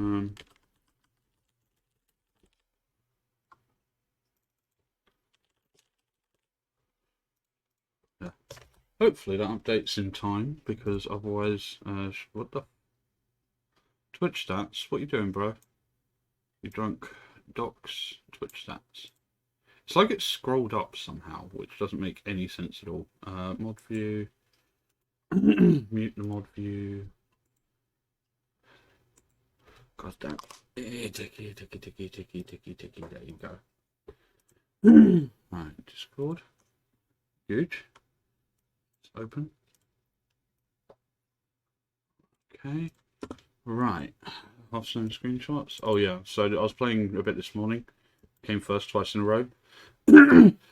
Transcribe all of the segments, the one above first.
Um, yeah. Hopefully that updates in time, because otherwise, what the Twitch stats? What you doing, bro? You drunk? Docs, Twitch stats. It's like it's scrolled up somehow, which doesn't make any sense at all. Mod view. Mute the mod view. God damn. Ticky. There you go. Right, Discord. Huge. It's open. Okay. Right. Off some screenshots. Oh yeah. So I was playing a bit this morning. Came first twice in a row.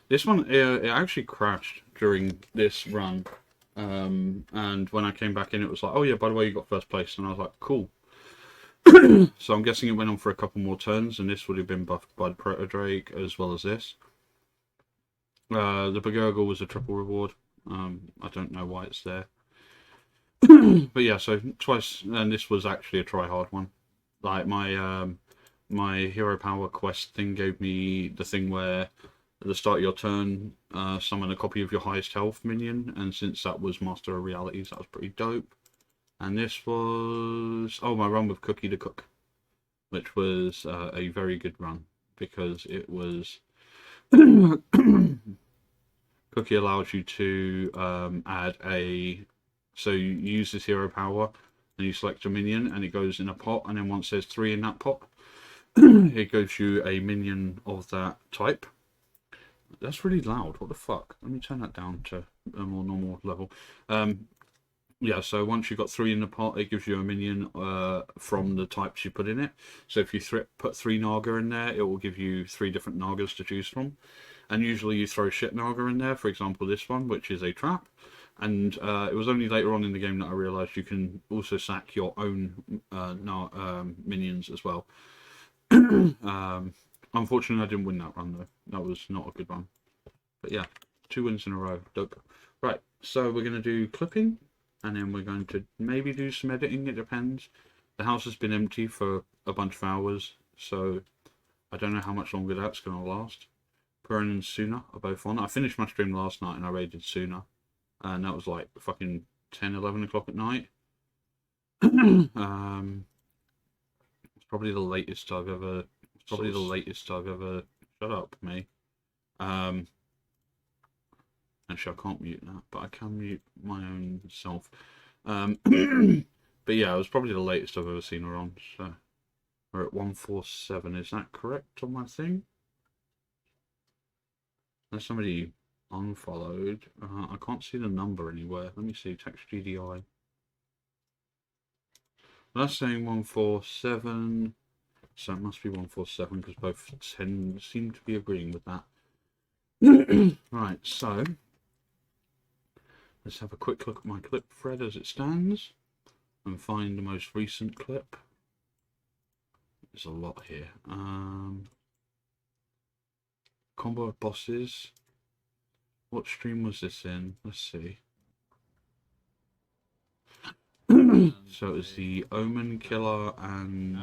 This one, it actually crashed during this run. And when I came back in, it was like, oh yeah, by the way, you got first place. And I was like, cool. So I'm guessing it went on for a couple more turns, and this would have been buffed by the Proto Drake as well as this. The Begurgle was a triple reward. I don't know why it's there. But yeah, so twice, and this was actually a try-hard one. Like my hero power quest thing gave me the thing where at the start of your turn, summon a copy of your highest health minion, and since that was Master of Realities, that was pretty dope. And this was, oh, my run with Cookie the Cook, which was a very good run, because it was Cookie allows you to add a, so you use this hero power and you select a minion and it goes in a pot, and then once there's 3 in that pot, it gives you a minion of that type. That's really loud. What the fuck? Let me turn that down to a more normal level. Yeah, so once you've got 3 in the pot, it gives you a minion from the types you put in it. So if you put 3 Naga in there, it will give you 3 different Nagas to choose from. And usually you throw shit Naga in there, for example this one, which is a trap. And it was only later on in the game that I realised you can also sack your own minions as well. Unfortunately, I didn't win that run, though. That was not a good run. But yeah, 2 wins in a row. Dope. Right, so we're going to do clipping, and then we're going to maybe do some editing. It depends. The house has been empty for a bunch of hours, so I don't know how much longer that's going to last. Purin and Suna are both on. I finished my stream last night and I raided Suna, and that was like fucking 10, 11 o'clock at night. It's probably the latest I've ever. Shut up, me. Actually, I can't mute that, but I can mute my own self. But yeah, it was probably the latest I've ever seen her on. So we're at 147. Is that correct on my thing? There's somebody unfollowed. I can't see the number anywhere. Let me see. Text GDI. That's saying 147. So it must be 147 because both seem to be agreeing with that. Right, so let's have a quick look at my clip thread as it stands and find the most recent clip. There's a lot here. Combo of bosses. What stream was this in? Let's see. So it was the Omen Killer and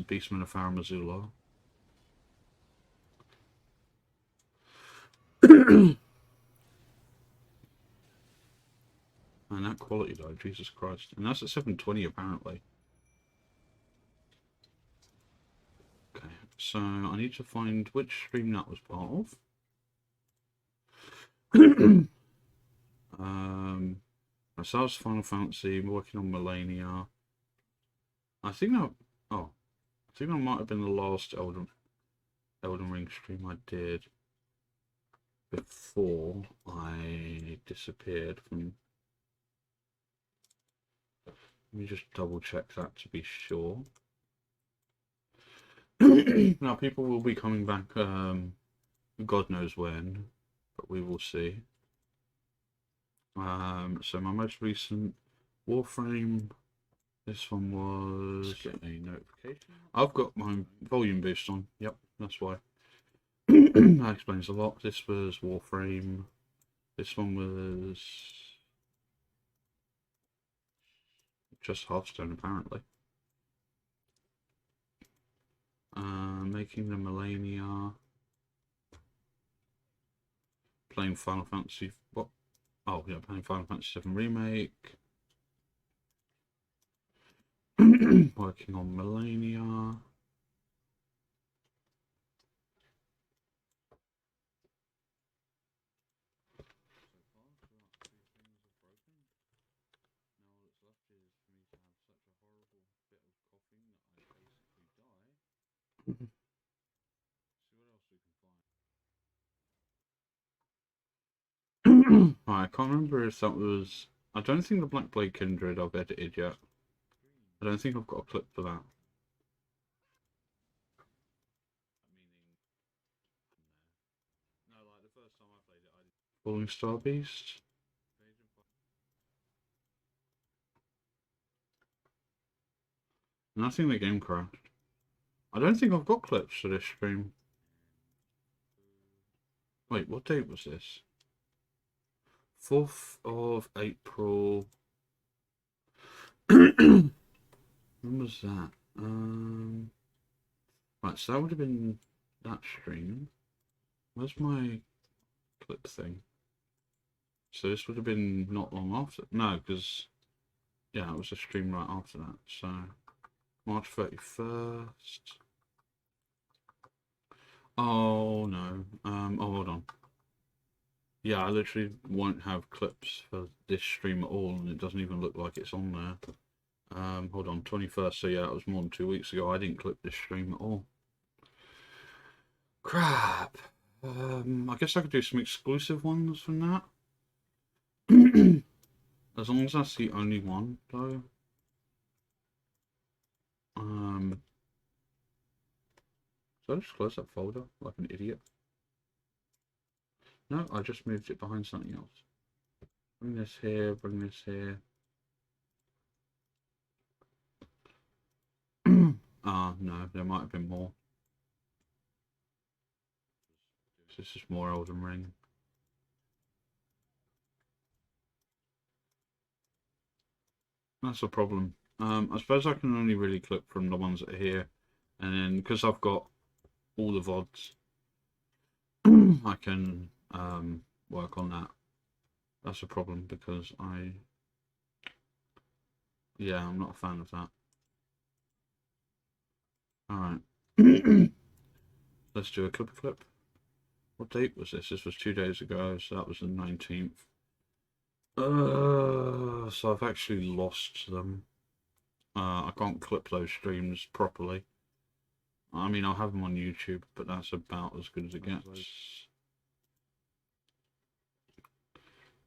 Beastman of Faramazula. And that quality though, Jesus Christ. And that's at 720 apparently. Okay, so I need to find which stream that was part of. So that was Final Fantasy, working on Millennia. I think that might have been the last Elden Ring stream I did before I disappeared from. Let me just double check that to be sure. Now people will be coming back, God knows when, but we will see. So my most recent Warframe, this one was a notification. I've got my volume boost on. Yep, that's why. That explains a lot. This was Warframe. This one was just Hearthstone apparently. Making the Millennia. Playing Final Fantasy. What? Oh yeah, playing Final Fantasy VII Remake. Working on Millennia. Right, I can't remember if that was. I don't think the Black Blade Kindred I've edited yet. I don't think I've got a clip for that. Falling Star Beast. And I think the game crashed. I don't think I've got clips for this stream. Wait, what date was this? 4th of April. When was that? Right, so that would have been that stream. Where's my clip thing? So this would have been not long after. No, because yeah, it was a stream right after that. So March 31st. Oh no. Oh, hold on. Yeah, I literally won't have clips for this stream at all, and it doesn't even look like it's on there. Hold on, 21st. So yeah, it was more than 2 weeks ago. I didn't clip this stream at all. Crap. I guess I could do some exclusive ones from that. As long as that's the only one, though. So I just close that folder like an idiot. No, I just moved it behind something else. Bring this here, bring this here. Ah, no, there might have been more. This is more Elden Ring. That's a problem. I suppose I can only really clip from the ones that are here. And then, because I've got all the VODs, I can work on that. That's a problem because yeah, I'm not a fan of that. Alright. Let's do a clip. What date was this? This was 2 days ago, so that was the 19th. So I've actually lost them. I can't clip those streams properly. I mean, I'll have them on YouTube, but that's about as good as it gets.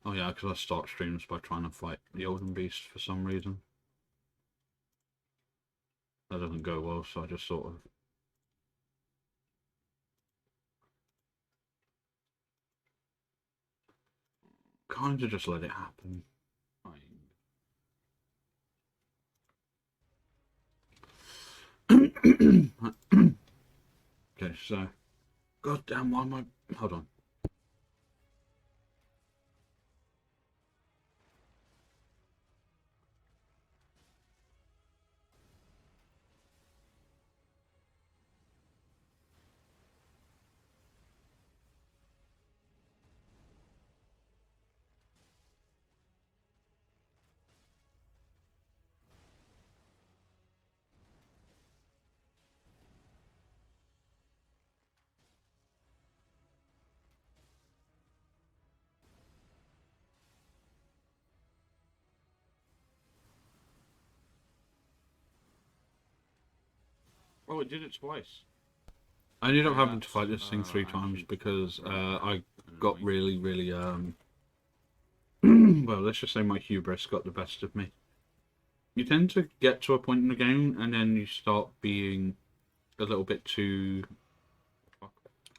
Oh yeah, because I start streams by trying to fight the Elden Beast for some reason. That doesn't go well, so I just sort of... kind of just let it happen. Okay, so... God damn, why am I... Hold on. Oh, it did it twice. I ended up having to fight this thing 3 times because I got really, well, let's just say my hubris got the best of me. You tend to get to a point in the game and then you start being a little bit too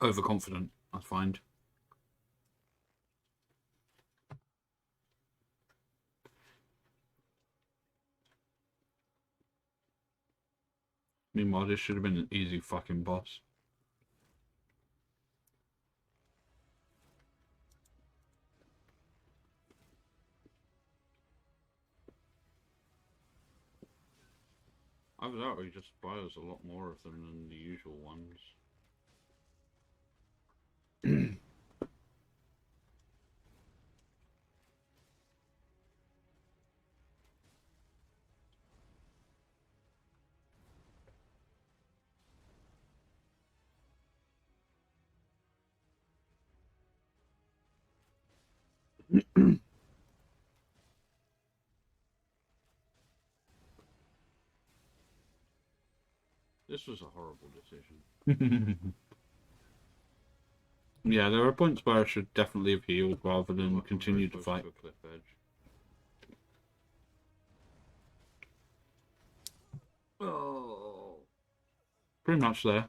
overconfident, I find. Meanwhile, this should have been an easy fucking boss. Either that or he just buys a lot more of them than the usual ones. This was a horrible decision. Yeah, there are points where I should definitely have healed rather than continue to fight. To cliff edge. Oh, pretty much there.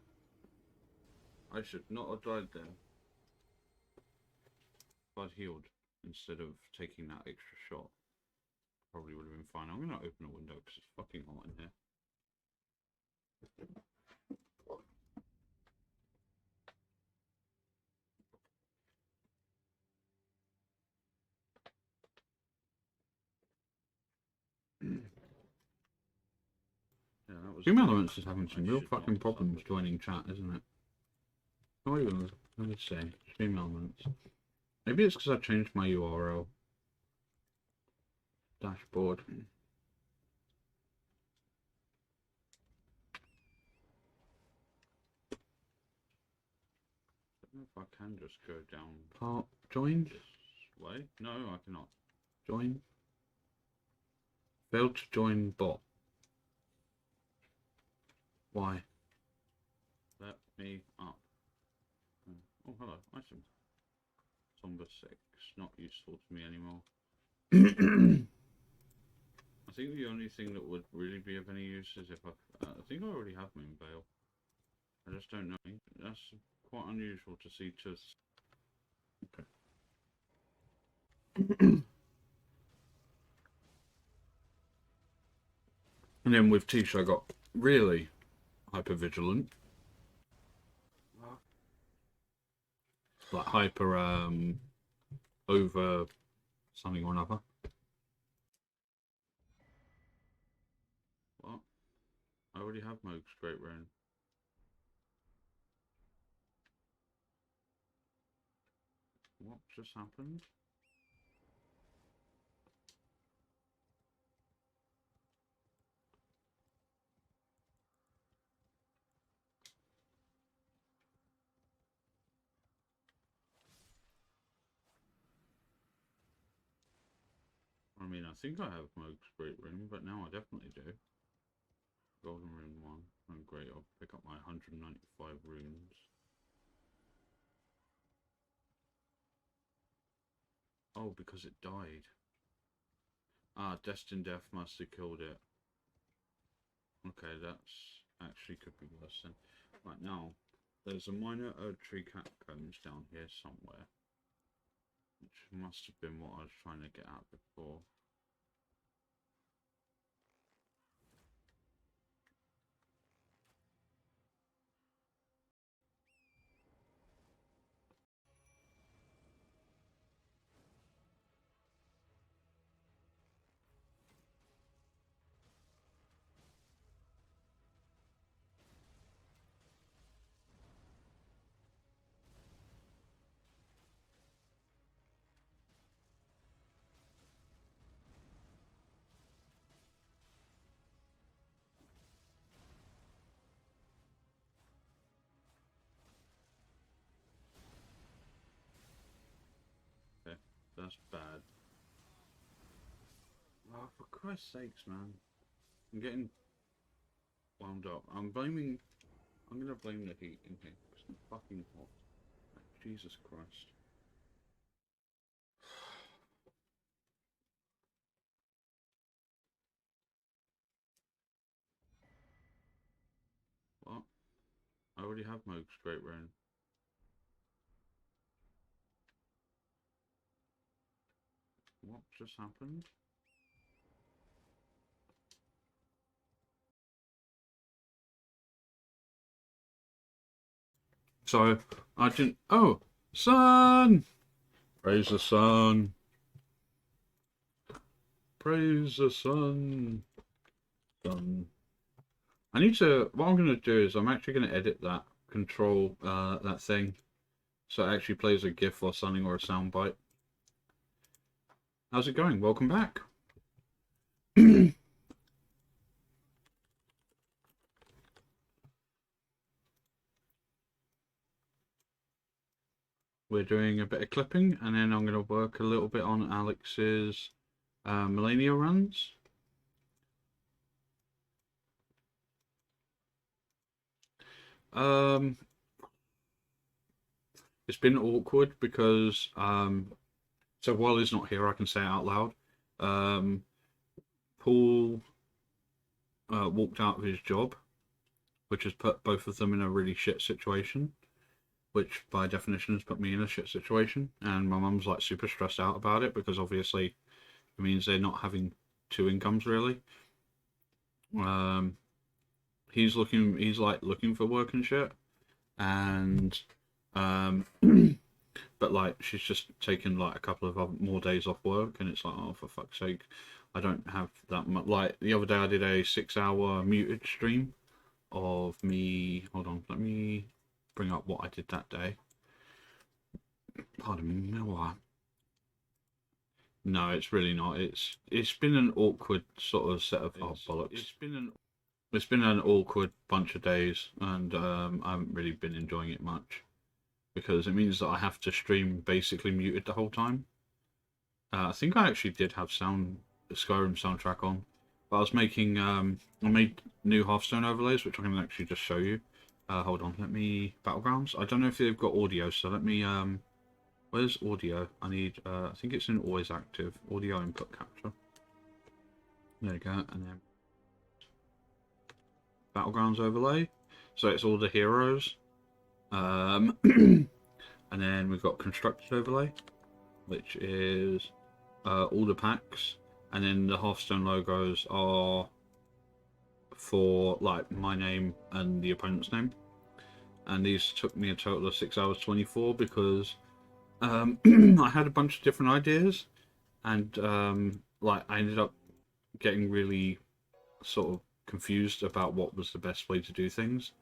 I should not have died then. If I'd healed instead of taking that extra shot, probably would have been fine. I'm gonna open a window because it's fucking hot in here. Yeah, that was. Stream Elements is having some real fucking problems joining chat, isn't it? Not even. Let me say, Stream Elements. Maybe it's because I changed my URL. Dashboard. I don't know if I can just go down. Part join this way? No, I cannot. Join. Failed to join bot. Why? Let me up. Oh, hello. Item. Somber 6. Not useful to me anymore. I think the only thing that would really be of any use is if I think I already have Moonveil. I just don't know. That's quite unusual to see to... Okay. And then with Tisha I got really hyper-vigilant. Like hyper, over something or another. What? I already have Moog's Great Rune. What just happened? I mean, I think I have Moog's Great Rune, but now I definitely do. Golden Rune 1. Oh, great, I'll pick up my 195 runes. Oh, because it died. Ah, Destined Death must have killed it. Okay, that's actually could be worse then. Right now, there's a minor Erdtree catacombs down here somewhere. Which must have been what I was trying to get at before. Okay, that's bad. Oh, for Christ's sakes, man. I'm getting wound up. I'm gonna blame the heat in here. It's fucking hot. Jesus Christ. What? I already have Moog's Great Rune. What just happened? So, I didn't... Oh! Sun! Praise the sun. Praise the sun. Sun. I need to. What I'm going to do is I'm actually going to edit that control that thing, so it actually plays a GIF or something or a soundbite. How's it going? Welcome back. We're doing a bit of clipping, and then I'm going to work a little bit on Alex's Millennia runs. It's been awkward because so while he's not here, I can say it out loud. Paul walked out of his job, which has put both of them in a really shit situation, which by definition has put me in a shit situation. And my mum's like super stressed out about it because obviously it means they're not having two incomes really. He's looking for work and shit, and but like she's just taken like a couple of more days off work, and it's like, oh, for fuck's sake, I don't have that much. Like the other day I did a 6-hour muted stream of me. Hold on, let me bring up what I did that day. Pardon me, what? No, it's really not. It's been an awkward sort of set of bollocks. It's been an awkward bunch of days, and I haven't really been enjoying it much because it means that I have to stream basically muted the whole time. I think I actually did have Skyrim soundtrack on, but I was making I made new Hearthstone overlays, which I can actually just show you. Hold on, let me Battlegrounds. I don't know if they've got audio, so let me where's audio? I need I think it's in always active audio input capture. There you go, and then Battlegrounds overlay. So it's all the heroes. And then we've got constructed overlay, which is all the packs, and then the Hearthstone logos are for like my name and the opponent's name. And these took me a total of 6 hours 24 because I had a bunch of different ideas, and like I ended up getting really sort of confused about what was the best way to do things.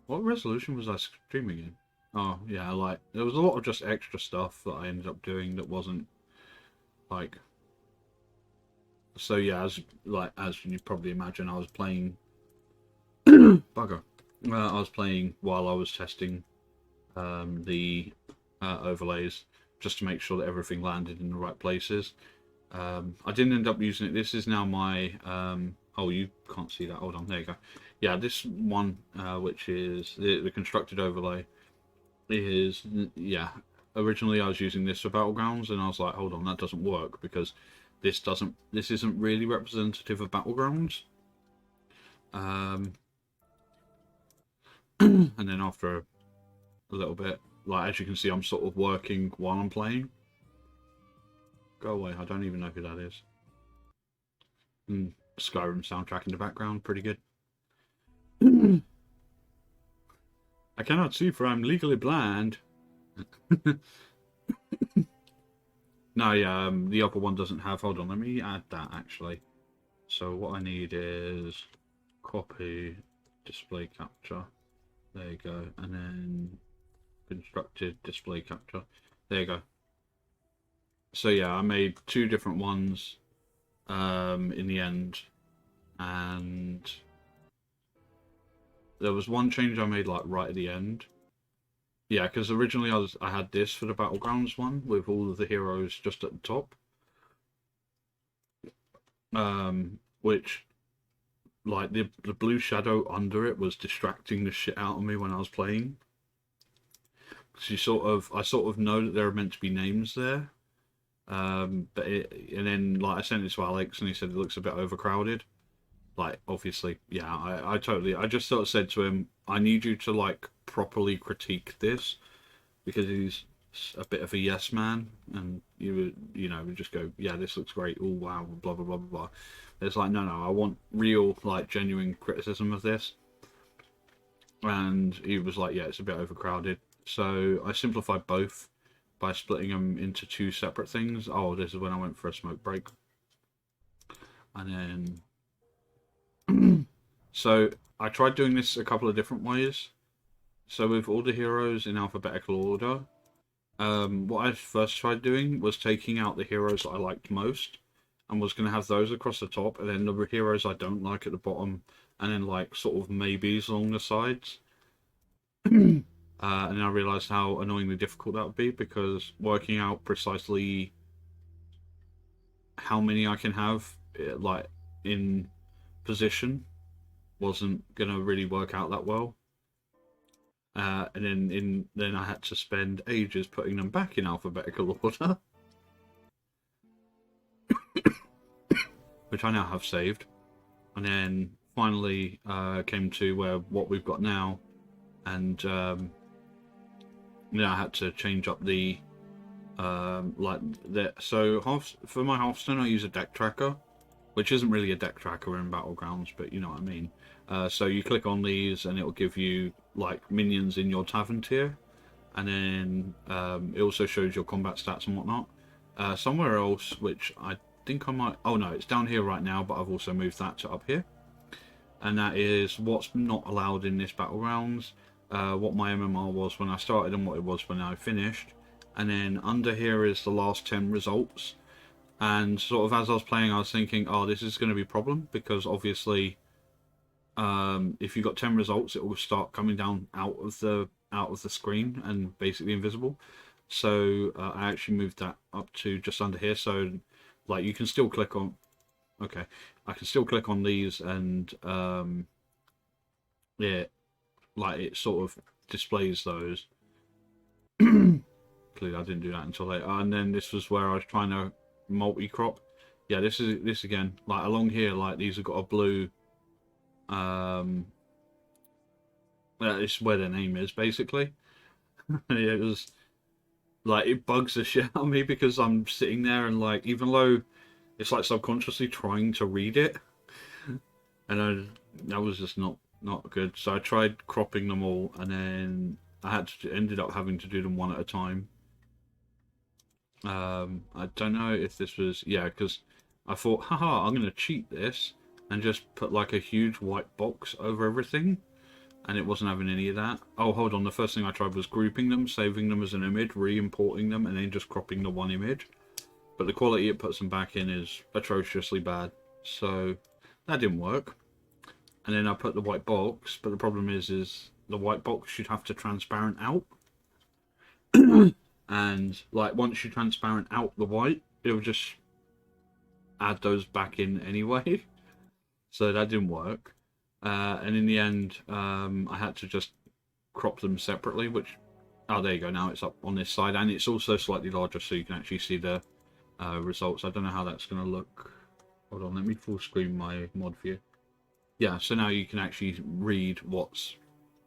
What resolution was I streaming in? Oh yeah, like there was a lot of just extra stuff that I ended up doing that wasn't like. So yeah, as you probably imagine, I was playing bugger. I was playing while I was testing the overlays just to make sure that everything landed in the right places. I didn't end up using it. This is now my oh, you can't see that. Hold on, there you go. Yeah, this one, which is the constructed overlay, is, yeah. Originally, I was using this for Battlegrounds, and I was like, hold on, that doesn't work because this isn't really representative of Battlegrounds. And then after a little bit, like as you can see, I'm sort of working while I'm playing. Go away! I don't even know who that is. Skyrim soundtrack in the background, pretty good. I cannot see for I'm legally blind. No, yeah, the upper one doesn't have. Hold on, let me add that actually. So what I need is copy, display capture. There you go, and then constructed display capture. There you go. So yeah, I made 2 different ones in the end, and there was one change I made like right at the end. Yeah, because originally I had this for the Battlegrounds one with all of the heroes just at the top, which like the blue shadow under it was distracting the shit out of me when I was playing. So I sort of know that there are meant to be names there, and then like I sent it to Alex and he said it looks a bit overcrowded. Like obviously, yeah, I just sort of said to him, I need you to like properly critique this because he's a bit of a yes man, and you would just go, yeah, this looks great. Oh wow, blah blah blah blah. It's like no, I want real like genuine criticism of this, and he was like, yeah, it's a bit overcrowded. So I simplified both by splitting them into 2 separate things. Oh, this is when I went for a smoke break, and then. So I tried doing this a couple of different ways. So with all the heroes in alphabetical order, what I first tried doing was taking out the heroes that I liked most, and was going to have those across the top, and then the heroes I don't like at the bottom, and then like sort of maybes along the sides. And then I realised how annoyingly difficult that would be, because working out precisely how many I can have, like in position, wasn't gonna really work out that well. And then I had to spend ages putting them back in alphabetical order, which I now have saved. And then finally came to where what we've got now, and I had to change up the like the so half for my Hearthstone I use a deck tracker, which isn't really a deck tracker in Battlegrounds, but you know what I mean. So you click on these and it'll give you like minions in your tavern tier, and then it also shows your combat stats and whatnot. Somewhere else, which I think I might, oh no, it's down here right now, but I've also moved that to up here, and that is what's not allowed in this Battlegrounds, what my MMR was when I started and what it was when I finished, and then under here is the last 10 results. And sort of as I was playing, I was thinking, oh, this is going to be a problem, because obviously if you've got 10 results, it will start coming down out of the screen and basically invisible. So I actually moved that up to just under here, so like you can still click on, okay, I can still click on these, and yeah, like it sort of displays those. Clearly I didn't do that until later. And then this was where I was trying to multi-crop. Yeah, this again, like along here, like these have got a blue, it's where their name is basically. And it was like, it bugs the shit out of me, because I'm sitting there and like, even though it's like subconsciously trying to read it, and that was just not good. So I tried cropping them all, and then ended up having to do them one at a time. I don't know if this was, yeah, because I thought, haha, I'm gonna cheat this and just put like a huge white box over everything, and it wasn't having any of that. Oh, hold on, the first thing I tried was grouping them, saving them as an image, re-importing them, and then just cropping the one image. But the quality it puts them back in is atrociously bad, so that didn't work. And then I put the white box, but the problem is the white box should have to transparent out. And like once you transparent out the white, it'll just add those back in anyway. So that didn't work. And in the end, I had to just crop them separately, which, oh, there you go, now it's up on this side, and it's also slightly larger, so you can actually see the results. I don't know how that's going to look. Hold on, let me full screen my mod view. Yeah, so now you can actually read what's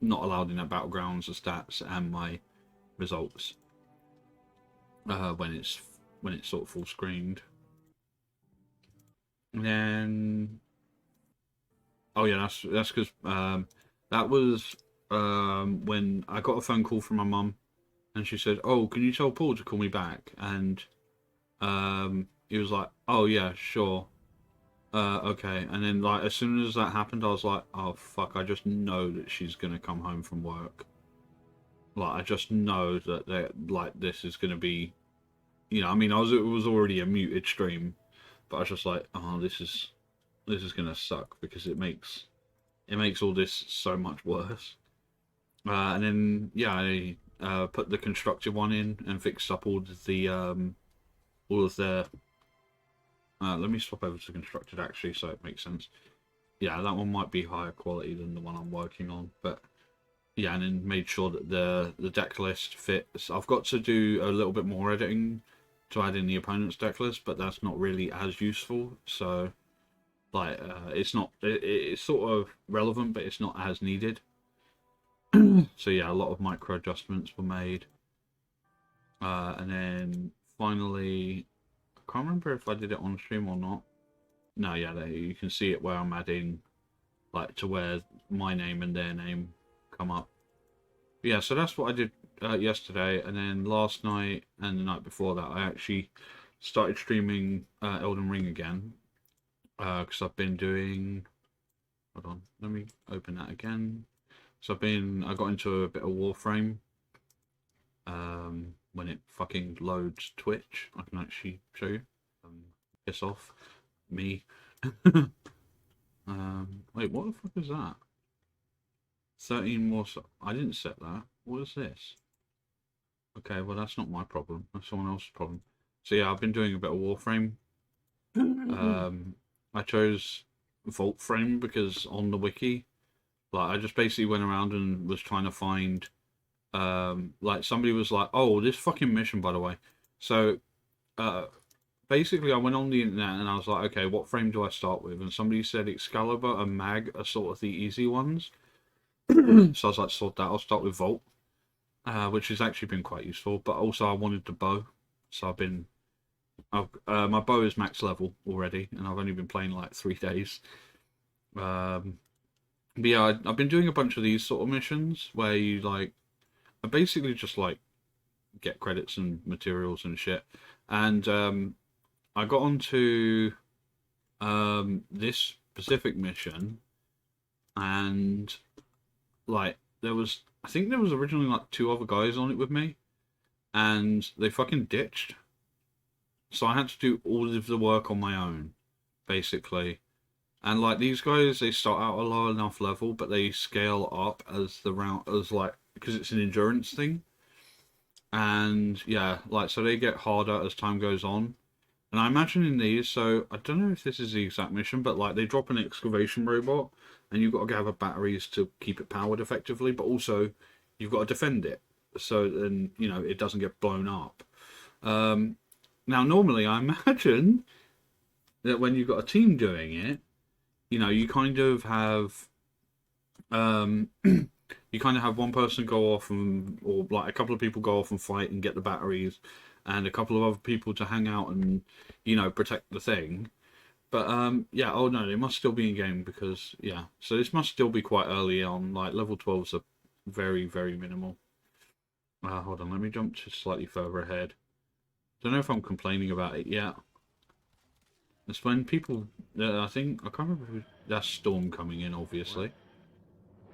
not allowed in that Battlegrounds, the stats, and my results when it's sort of full screened. And then, oh yeah, that's because that was when I got a phone call from my mum, and she said, "Oh, can you tell Paul to call me back?" And he was like, "Oh yeah, sure." Okay, and then like as soon as that happened, I was like, "Oh fuck!" I just know that she's gonna come home from work. Like I just know that like this is gonna be, I mean, it was already a muted stream, but I was just like, "Oh, this is gonna suck," because it makes all this so much worse. And then yeah, I put the constructed one in and fixed up all of the. Let me swap over to constructed actually, so it makes sense. Yeah, that one might be higher quality than the one I'm working on, but yeah, and then made sure that the deck list fits. I've got to do a little bit more editing to add in the opponent's deck list, but that's not really as useful. So like it's not, it's sort of relevant, but it's not as needed. So yeah, a lot of micro adjustments were made, and then finally, I can't remember if I did it on stream or not. No, yeah, there you can see it where I'm adding, like, to where my name and their name come up. But yeah, so that's what I did yesterday, and then last night and the night before that, I actually started streaming Elden Ring again, because I've been doing Hold on, let me open that again. So I got into a bit of Warframe. When it fucking loads Twitch, I can actually show you. Piss off, me. Wait, what the fuck is that? 13 more. I didn't set that. What is this? Okay, well that's not my problem. That's someone else's problem. So yeah, I've been doing a bit of Warframe. I chose Vault Frame because on the wiki, like I just basically went around and was trying to find, like somebody was like, oh, this fucking mission, by the way. So, basically I went on the internet and I was like, okay, what frame do I start with? And somebody said Excalibur and Mag are sort of the easy ones. So I was like, sort that. I'll start with Vault, which has actually been quite useful. But also I wanted the bow, so my bow is max level already, and I've only been playing like 3 days. But yeah, I've been doing a bunch of these sort of missions where you like, basically just like get credits and materials and shit. And I got onto this specific mission, and like I think there was originally like 2 other guys on it with me, and they fucking ditched. So I had to do all of the work on my own, basically. And like these guys, they start out a low enough level, but they scale up as the round like because it's an endurance thing. And yeah, like so they get harder as time goes on. And I imagine in these, so I don't know if this is the exact mission, but like they drop an excavation robot, and you've got to gather batteries to keep it powered effectively, but also you've got to defend it so then it doesn't get blown up. Now normally I imagine that when you've got a team doing it, you kind of have you kind of have one person go off or like a couple of people go off and fight and get the batteries, and a couple of other people to hang out and protect the thing. But yeah, oh no, they must still be in game because yeah, so this must still be quite early on. Like level 12s are very very minimal. Hold on, let me jump to slightly further ahead. Don't know if I'm complaining about it yet. It's when people, I think I can't remember who. That's Storm coming in, obviously.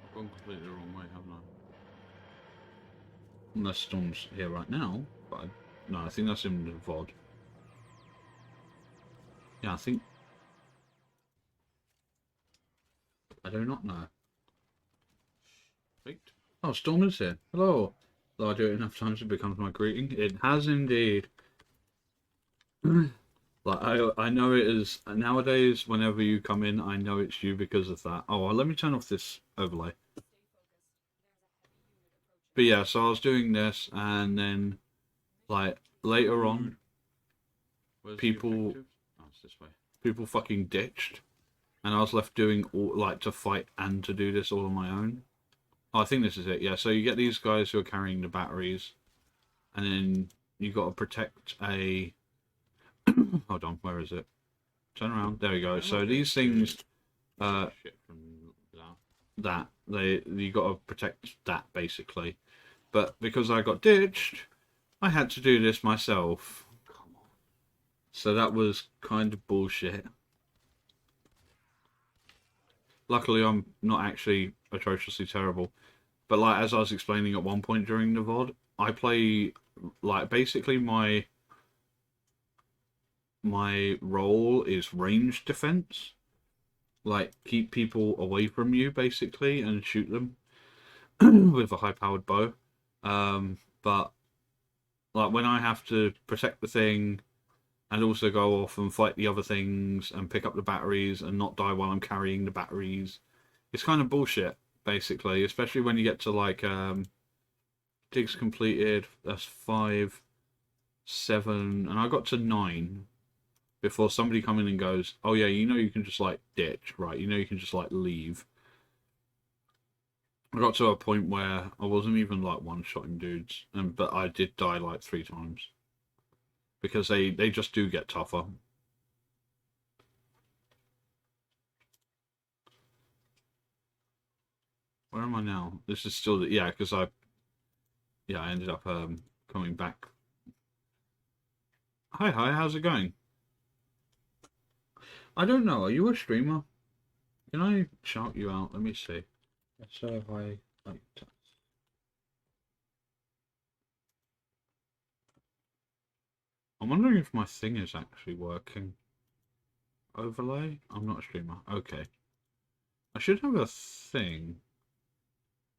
I've gone completely the wrong way, haven't I? Unless Storm's here right now, but no, I think that's in the VOD. Yeah, I think. I do not know. Wait. Oh, Storm is here. Hello. Though I do it enough times, it becomes my greeting. It has indeed. Like I know it is nowadays. Whenever you come in, I know it's you because of that. Oh, well, let me turn off this overlay. But yeah, so I was doing this, and then like later on, people, oh, it's this way. People fucking ditched, and I was left doing all like to fight and to do this all on my own. Oh, I think this is it. Yeah, so you get these guys who are carrying the batteries, and then you got to protect a. Hold on, where is it? Turn around. There we go. So these things, that you got to protect that basically. But because I got ditched, I had to do this myself. So that was kind of bullshit. Luckily, I'm not actually atrociously terrible. But like as I was explaining at one point during the VOD, I play like basically my role is range defense. Like keep people away from you basically and shoot them with a high powered bow. But like when I have to protect the thing and also go off and fight the other things and pick up the batteries and not die while I'm carrying the batteries, it's kind of bullshit basically, especially when you get to like digs completed, that's 5, 7, and I got to 9 before somebody come in and goes, oh yeah, you can just like ditch, right? You can just like leave. I got to a point where I wasn't even like one-shotting dudes, but I did die like 3 times because they just do get tougher. Where am I now? This is still yeah, because I ended up coming back. Hi, how's it going? I don't know. Are you a streamer? Can I shout you out? Let me see. So if I like I'm wondering if my thing is actually working. Overlay? I'm not a streamer. Okay. I should have a thing.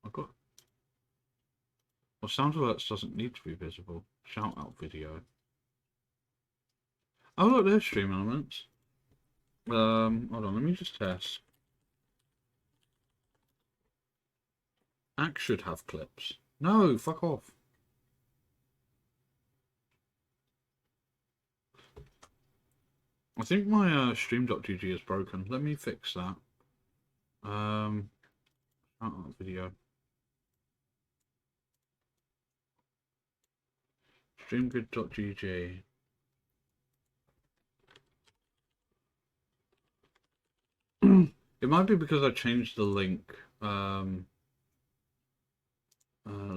I've got. Well, sound alerts doesn't need to be visible. Shout out video. Oh look, there's stream elements. Hold on, let me just test. Axe should have clips. No, fuck off. I think my stream.gg is broken. Let me fix that. Shout out video. Streamgrid.gg. It might be because I changed the link. Let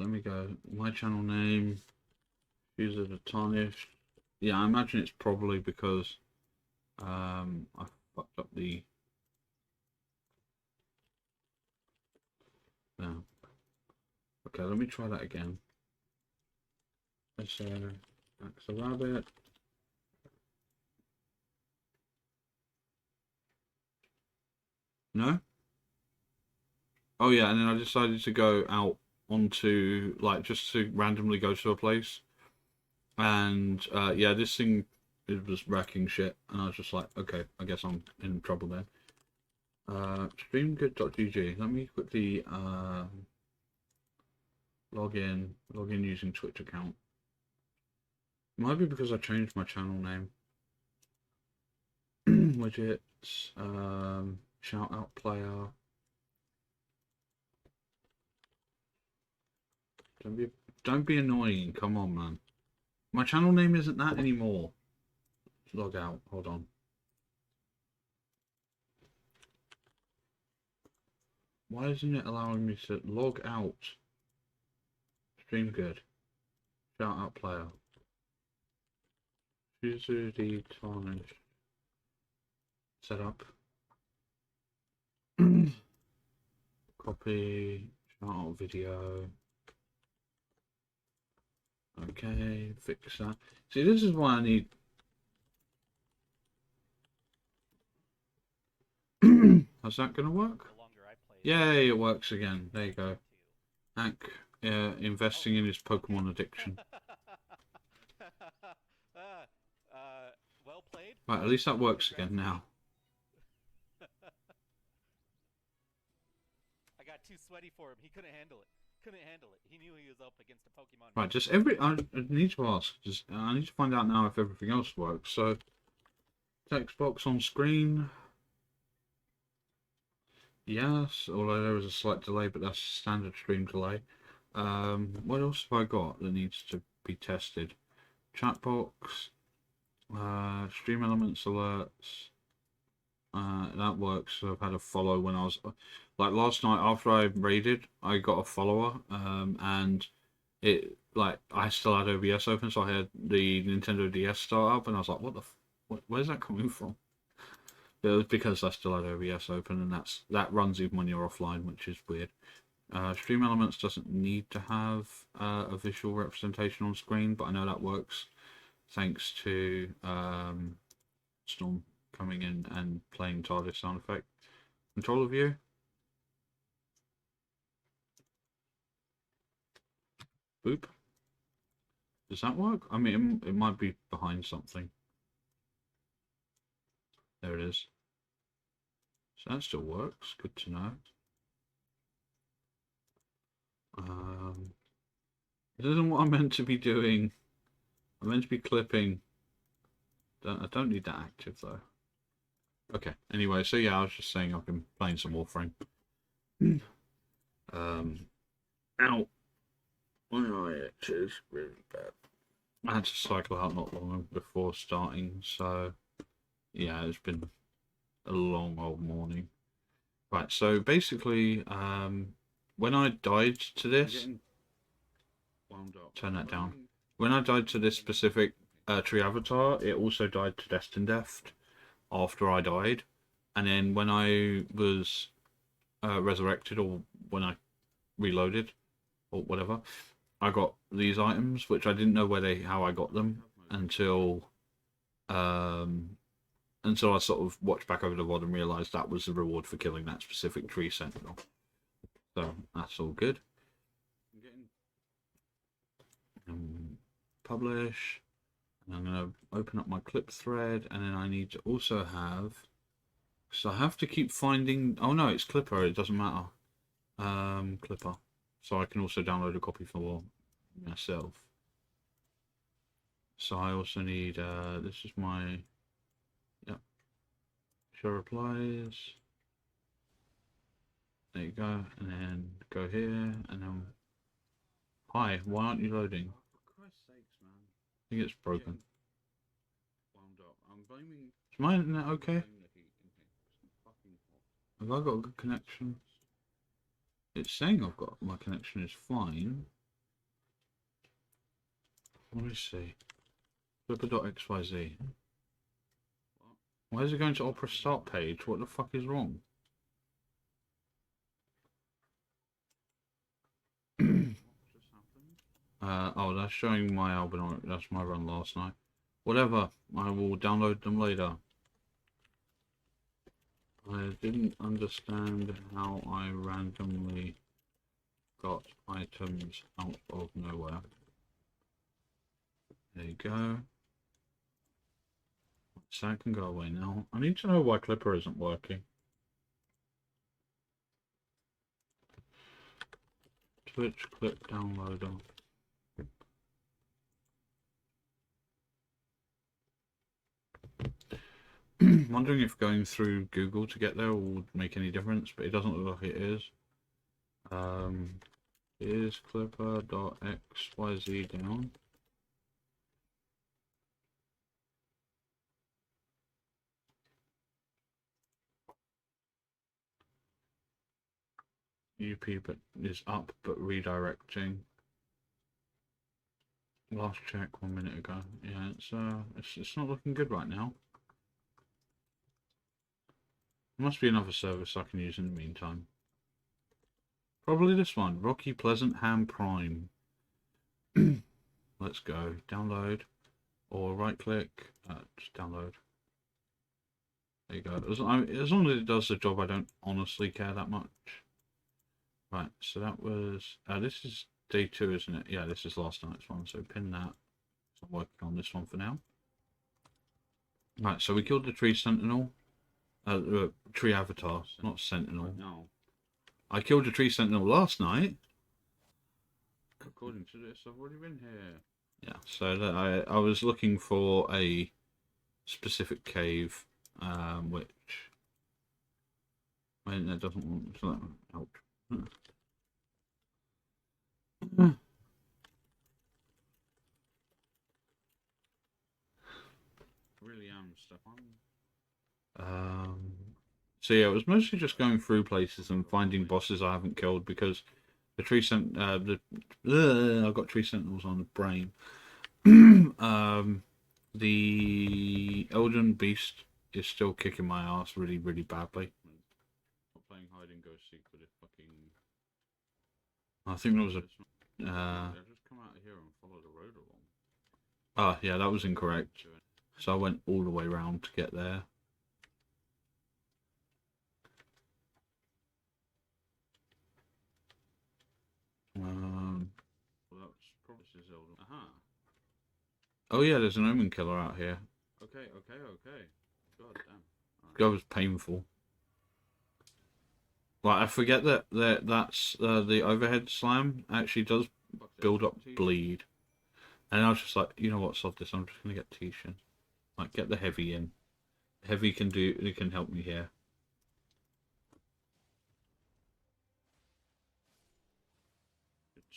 me go. My channel name. shizuthetarnished. Yeah, I imagine it's probably because I fucked up the. No. Okay, let me try that again. Let's that's a rabbit. No? Oh yeah, and then I decided to go out onto like just to randomly go to a place. And yeah, this thing it was wrecking shit and I was just like, okay, I guess I'm in trouble then. Streamgood.gg. Let me quickly log in using Twitch account. It might be because I changed my channel name. Widgets, shout out player. Don't be annoying, come on man. My channel name isn't that anymore. Log out, hold on. Why isn't it allowing me to log out? Stream good. Shout out player. shizuthetarnished. Set up. Copy. Shout out video. Okay, fix that. See, this is why I need. How's that gonna work? Yay, it works again. There you go. Hank investing in his Pokemon addiction. Well played. Right, at least that works again now. I got too sweaty for him. He couldn't handle it. He knew he was up against a Pokemon. Right, just I need to ask. I need to find out now if everything else works. So, text box on screen. Yes, although there was a slight delay, but that's standard stream delay. What else have I got that needs to be tested? Chat box, stream elements alerts. That works. So I've had a follow when I was like last night after I raided, I got a follower, and it like I still had OBS open, so I had the Nintendo DS start up, and I was like, "What the? Where's that coming from?" It was because I still had OBS open, and that runs even when you're offline, which is weird. Stream Elements doesn't need to have a visual representation on screen, but I know that works thanks to Storm coming in and playing TARDIS sound effect. Controller view. Boop. Does that work? I mean, it might be behind something. There it is. So that still works. Good to know. This isn't what I'm meant to be doing. I'm meant to be clipping. I don't need that active though. Okay. Anyway, so yeah, I was just saying I've been playing some Warframe. Ow. My itch is really bad. I had to cycle out not long before starting, so yeah, it's been a long old morning. Right, so basically, when I died to this, turn that down. When I died to this specific tree avatar, it also died to Destined Death after I died. And then when I was resurrected, or when I reloaded, or whatever, I got these items, which I didn't know how I got them um, until I sort of watched back over the VOD and realised that was the reward for killing that specific tree sentinel. So that's all good. Publish. And I'm going to open up my clip thread, and then I need to also have. So I have to keep finding. Oh no, it's Clipper. It doesn't matter. Clipper. So I can also download a copy for myself. So I also need. This is my. Yep. Show replies. There you go, and then go here, and then. Hi, why aren't you loading? For Christ's sakes, man. I think it's broken. I'm blaming. Is my internet okay? Have I got a good connection? It's saying I've got my connection is fine. Let me see. Flipper.xyz. Why is it going to Opera start page? What the fuck is wrong? Oh, that's showing my album. That's my run last night. Whatever. I will download them later. I didn't understand how I randomly got items out of nowhere. There you go. So that can go away now. I need to know why Clipper isn't working. Twitch clip downloader. Wondering if going through Google to get there would make any difference, but it doesn't look like it is. Is clipper.xyz down? UP but is up but redirecting. Last check 1 minute ago. Yeah, it's not looking good right now. There must be another service I can use in the meantime. Probably this one, Rocky Pleasant Ham Prime. Let's go. Download. Or right click. Just download. There you go. As long as it does the job, I don't honestly care that much. Right, so that was... this is day 2, isn't it? Yeah, this is last night's one, so pin that. So I'm working on this one for now. Right, so we killed the tree sentinel. Tree avatar, not sentinel. No. I killed a tree sentinel last night. According to this, I've already been here. Yeah, so that I was looking for a specific cave, which my internet doesn't want to help. Really am stuck on. So yeah, it was mostly just going through places and finding bosses I haven't killed because the tree I've got tree sentinels on the brain. The Elden beast is still kicking my ass really, really badly. Not playing hide and go seek with this fucking. I think there was a. Just come out of here and follow the road along. Ah, yeah, that was incorrect. So I went all the way around to get there. Well, that's probably Zelda. Aha. Oh yeah, there's an omen killer out here. Okay. God damn. That was painful. Like I forget that's the overhead slam actually does build up bleed, and I was just like, you know what, sod this. I'm just gonna get Tisha. Like get the heavy in. Heavy can help me here.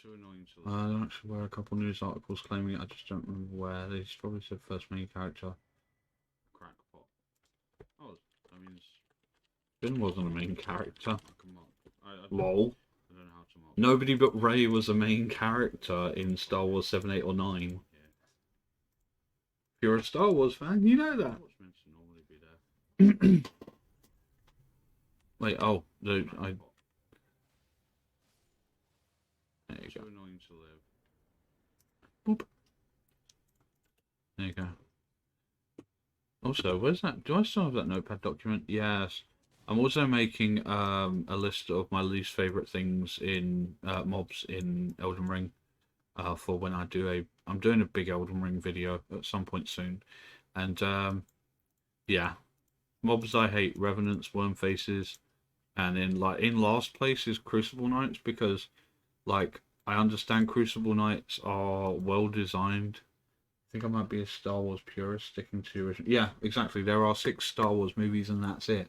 Too annoying to I actually read a couple news articles claiming it. I just don't remember where. They probably said first main character. Crackpot. Oh, I mean, Finn wasn't a main character. Lol. I don't know how to mark. Nobody but Ray was a main character in Star Wars 7, 8, or 9. Yeah. If you're a Star Wars fan, you know that. What's meant to normally be there? Wait, oh, no, there you go. So annoying to live. Boop. There you go. Also, where's that? Do I still have that notepad document? Yes. I'm also making a list of my least favorite things in mobs in Elden Ring for when I do I'm doing a big Elden Ring video at some point soon, and yeah, mobs I hate: Revenants, Worm Faces, and in last place is Crucible Knights because like I understand Crucible Knights are well designed. I think I might be a Star Wars purist sticking to the original. Yeah, exactly. There are 6 Star Wars movies and that's it.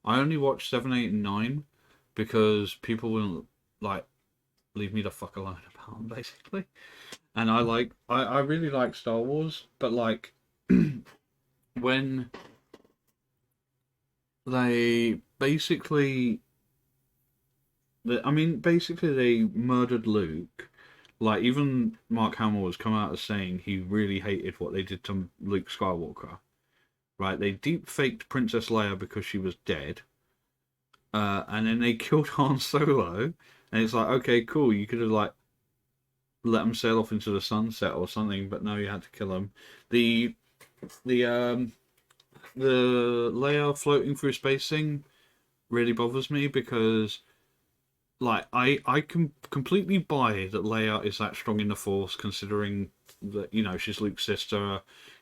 I only watched 7, 8, and 9 because people wouldn't like leave me the fuck alone about them, basically. And I really like Star Wars, but like when they basically, basically they murdered Luke. Like even Mark Hamill has come out as saying he really hated what they did to Luke Skywalker. Right? They deep faked Princess Leia because she was dead, and then they killed Han Solo. And it's like, okay, cool. You could have like let him sail off into the sunset or something, but no, you had to kill him. The the um the Leia floating through space thing really bothers me because like I can completely buy that Leia is that strong in the Force, considering that she's Luke's sister,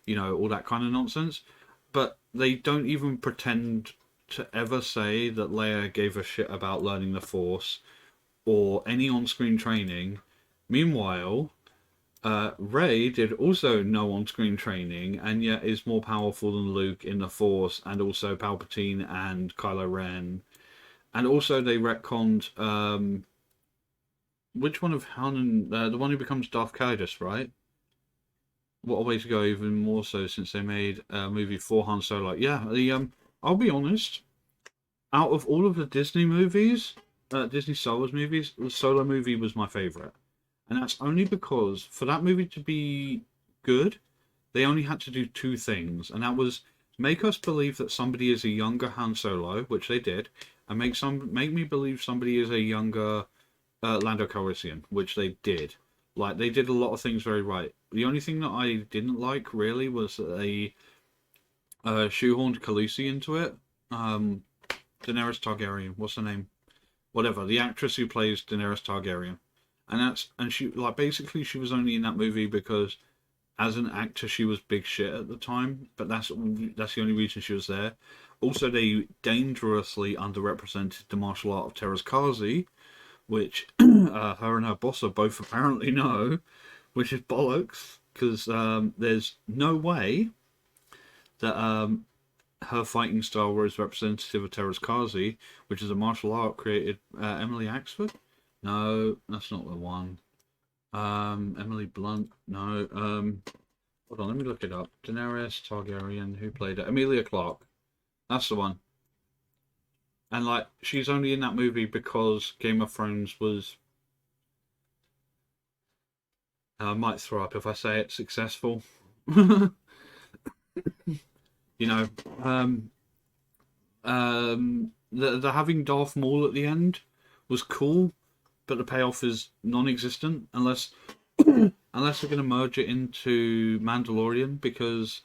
all that kind of nonsense. But they don't even pretend to ever say that Leia gave a shit about learning the Force or any on-screen training. Meanwhile, Rey did also no on-screen training, and yet is more powerful than Luke in the Force, and also Palpatine and Kylo Ren. And also they retconned which one of Han and the one who becomes Darth Caedus, right? What a way to go! Even more so since they made a movie for Han Solo. Yeah, I'll be honest. Out of all of the Disney movies, Disney Star Wars movies, the Solo movie was my favorite, and that's only because for that movie to be good, they only had to do 2 things, and that was make us believe that somebody is a younger Han Solo, which they did, and make me believe somebody is a younger Lando Calrissian, which they did. Like they did a lot of things very right. The only thing that I didn't like really was that they shoehorned Khaleesi into it. Um, Daenerys Targaryen. What's her name? Whatever. The actress who plays Daenerys Targaryen, and she like basically she was only in that movie because as an actor she was big shit at the time. But that's the only reason she was there. Also, they dangerously underrepresented the martial art of Terraskazi, which her and her boss are both apparently know, which is bollocks because there's no way that her fighting style was representative of Terraskazi, which is a martial art created Emily Axford. No, that's not the one. Emily Blunt. No. Hold on, let me look it up. Daenerys Targaryen. Who played it? Emilia Clarke. That's the one. And like, she's only in that movie because Game of Thrones was. I might throw up if I say it's successful. you know, um, the having Darth Maul at the end was cool, but the payoff is non-existent unless they're going to merge it into Mandalorian because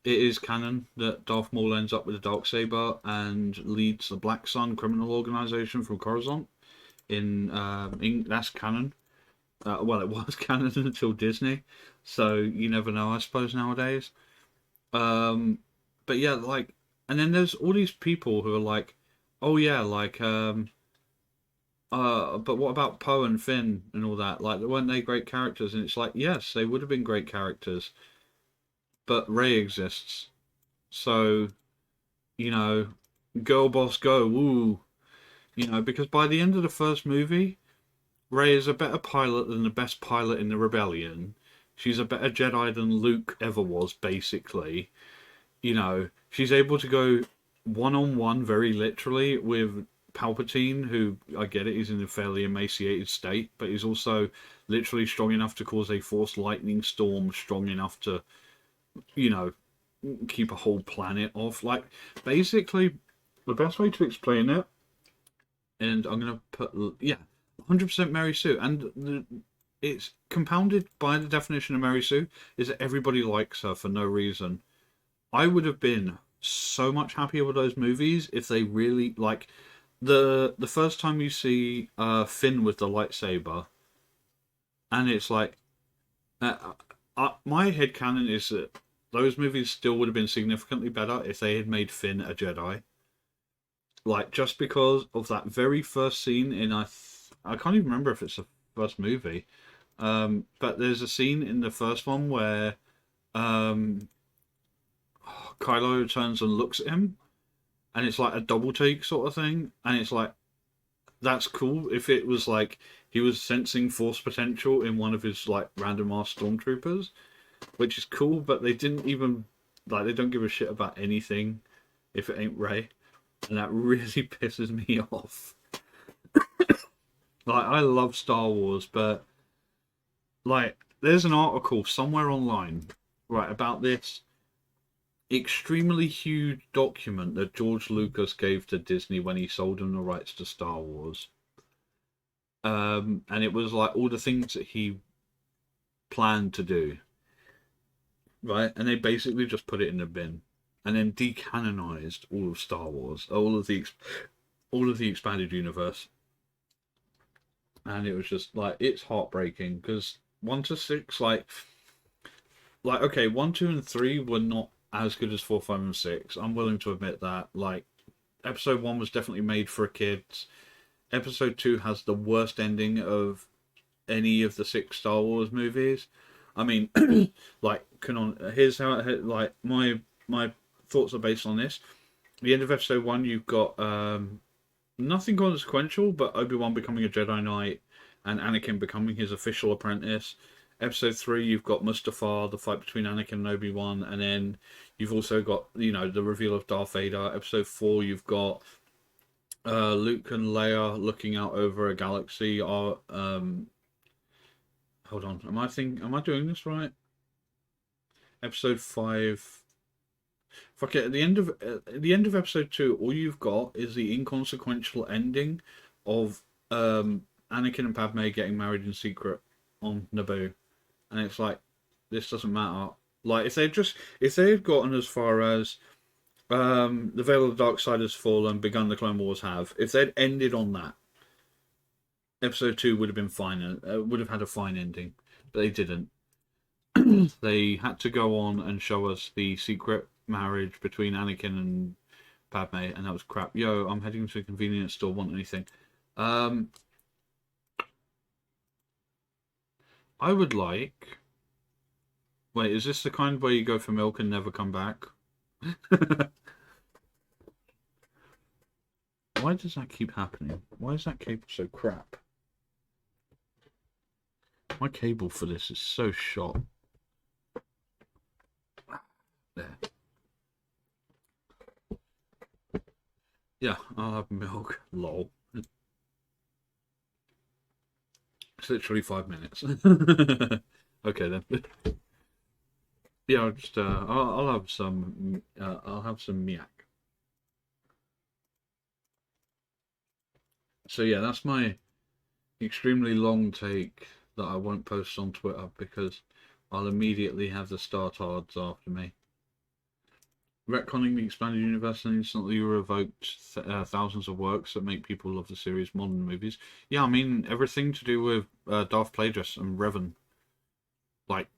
it is canon that Darth Maul ends up with a dark saber and leads the Black Sun criminal organization from Coruscant. That's canon. Well, it was canon until Disney, so you never know. I suppose nowadays. Um, but yeah, like, and then there's all these people who are like, oh yeah, like, but what about Poe and Finn and all that? Like, weren't they great characters? And it's like, yes, they would have been great characters, but Rey exists, so you know, girl boss go, woo, because by the end of the first movie, Rey is a better pilot than the best pilot in the Rebellion. She's a better Jedi than Luke ever was, basically. She's able to go one on one, very literally, with Palpatine, who I get it, he's in a fairly emaciated state, but he's also literally strong enough to cause a Force lightning storm, strong enough to, you know, keep a whole planet off. Like, basically, the best way to explain it and I'm gonna put 100% Mary Sue, and it's compounded by the definition of Mary Sue is that everybody likes her for no reason. I would have been so much happier with those movies if they really like the first time you see Finn with the lightsaber, and it's like my headcanon is that those movies still would have been significantly better if they had made Finn a Jedi. Like just because of that very first scene in I can't even remember if it's the first movie, but there's a scene in the first one where um, Kylo turns and looks at him, and it's like a double take sort of thing, and it's like that's cool if it was like he was sensing force potential in one of his like random ass stormtroopers, which is cool, but they didn't even like they don't give a shit about anything if it ain't Rey, and that really pisses me off. Like I love Star Wars, but like there's an article somewhere online right about this extremely huge document that George Lucas gave to Disney when he sold them the rights to Star Wars. And it was like all the things that he planned to do, right? And they basically just put it in the bin, and then decanonized all of Star Wars, all of the expanded universe. And it was just like it's heartbreaking because 1 to 6, like okay, 1, 2, and 3 were not as good as 4, 5, and 6. I'm willing to admit that. Like Episode 1 was definitely made for kids. Episode 2 has the worst ending of any of the 6 Star Wars movies. I mean, like, here's how like my thoughts are based on this. At the end of Episode 1, you've got nothing consequential, but Obi-Wan becoming a Jedi Knight and Anakin becoming his official apprentice. Episode 3, you've got Mustafar, the fight between Anakin and Obi-Wan, and then you've also got, the reveal of Darth Vader. Episode 4, you've got Luke and Leia looking out over a galaxy. Hold on, am I doing this right? Episode 5. Fuck it. At the end of Episode 2, all you've got is the inconsequential ending of Anakin and Padme getting married in secret on Naboo. And it's like, this doesn't matter. Like if they had gotten as far as the Veil of the Dark Side has fallen, begun the Clone Wars have, if they'd ended on that, Episode 2 would have been fine. Would have had a fine ending, but they didn't. They had to go on and show us the secret marriage between Anakin and Padme, and that was crap. Yo, I'm heading to a convenience store. Want anything? I would like. Wait, is this the kind where you go for milk and never come back? Why does that keep happening? Why is that cable so crap? My cable for this is so short. There. Yeah, I'll have milk. Lol. It's literally 5 minutes. Okay then. Yeah, I'll just I'll have some miak. So yeah, that's my extremely long take that I won't post on Twitter because I'll immediately have the Star-Tards after me. Retconning the expanded universe and instantly revoked thousands of works that make people love the series' modern movies. Yeah, I mean everything to do with Darth Plagueis and Revan. Like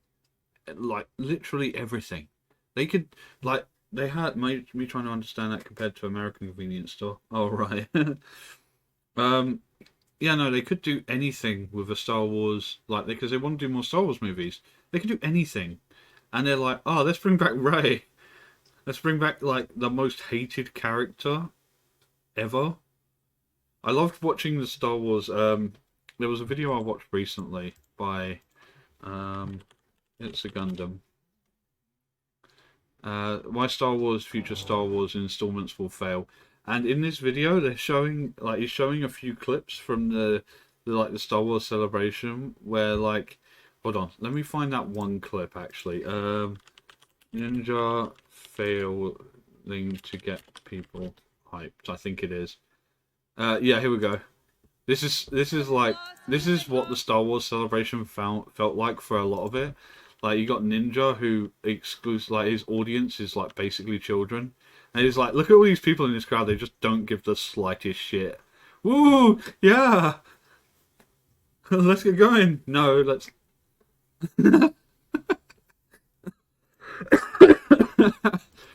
literally everything. They could they had me trying to understand that compared to American convenience store. Oh right. Yeah, no, they could do anything with a Star Wars because they want to do more Star Wars movies. They could do anything, and they're like, oh, let's bring back Rey. Let's bring back the most hated character ever. I loved watching the Star Wars. There was a video I watched recently by it's a Gundam. Why Star Wars future Star Wars installments will fail. And in this video, they're showing he's showing a few clips from the Star Wars celebration where hold on, let me find that one clip actually. Ninja failing to get people hyped. I think it is. Yeah, here we go. This is what the Star Wars celebration felt like for a lot of it. Like you got Ninja who excludes like his audience is like basically children. And he's like, look at all these people in this crowd, they just don't give the slightest shit. Woo! Yeah! Let's get going. No, let's but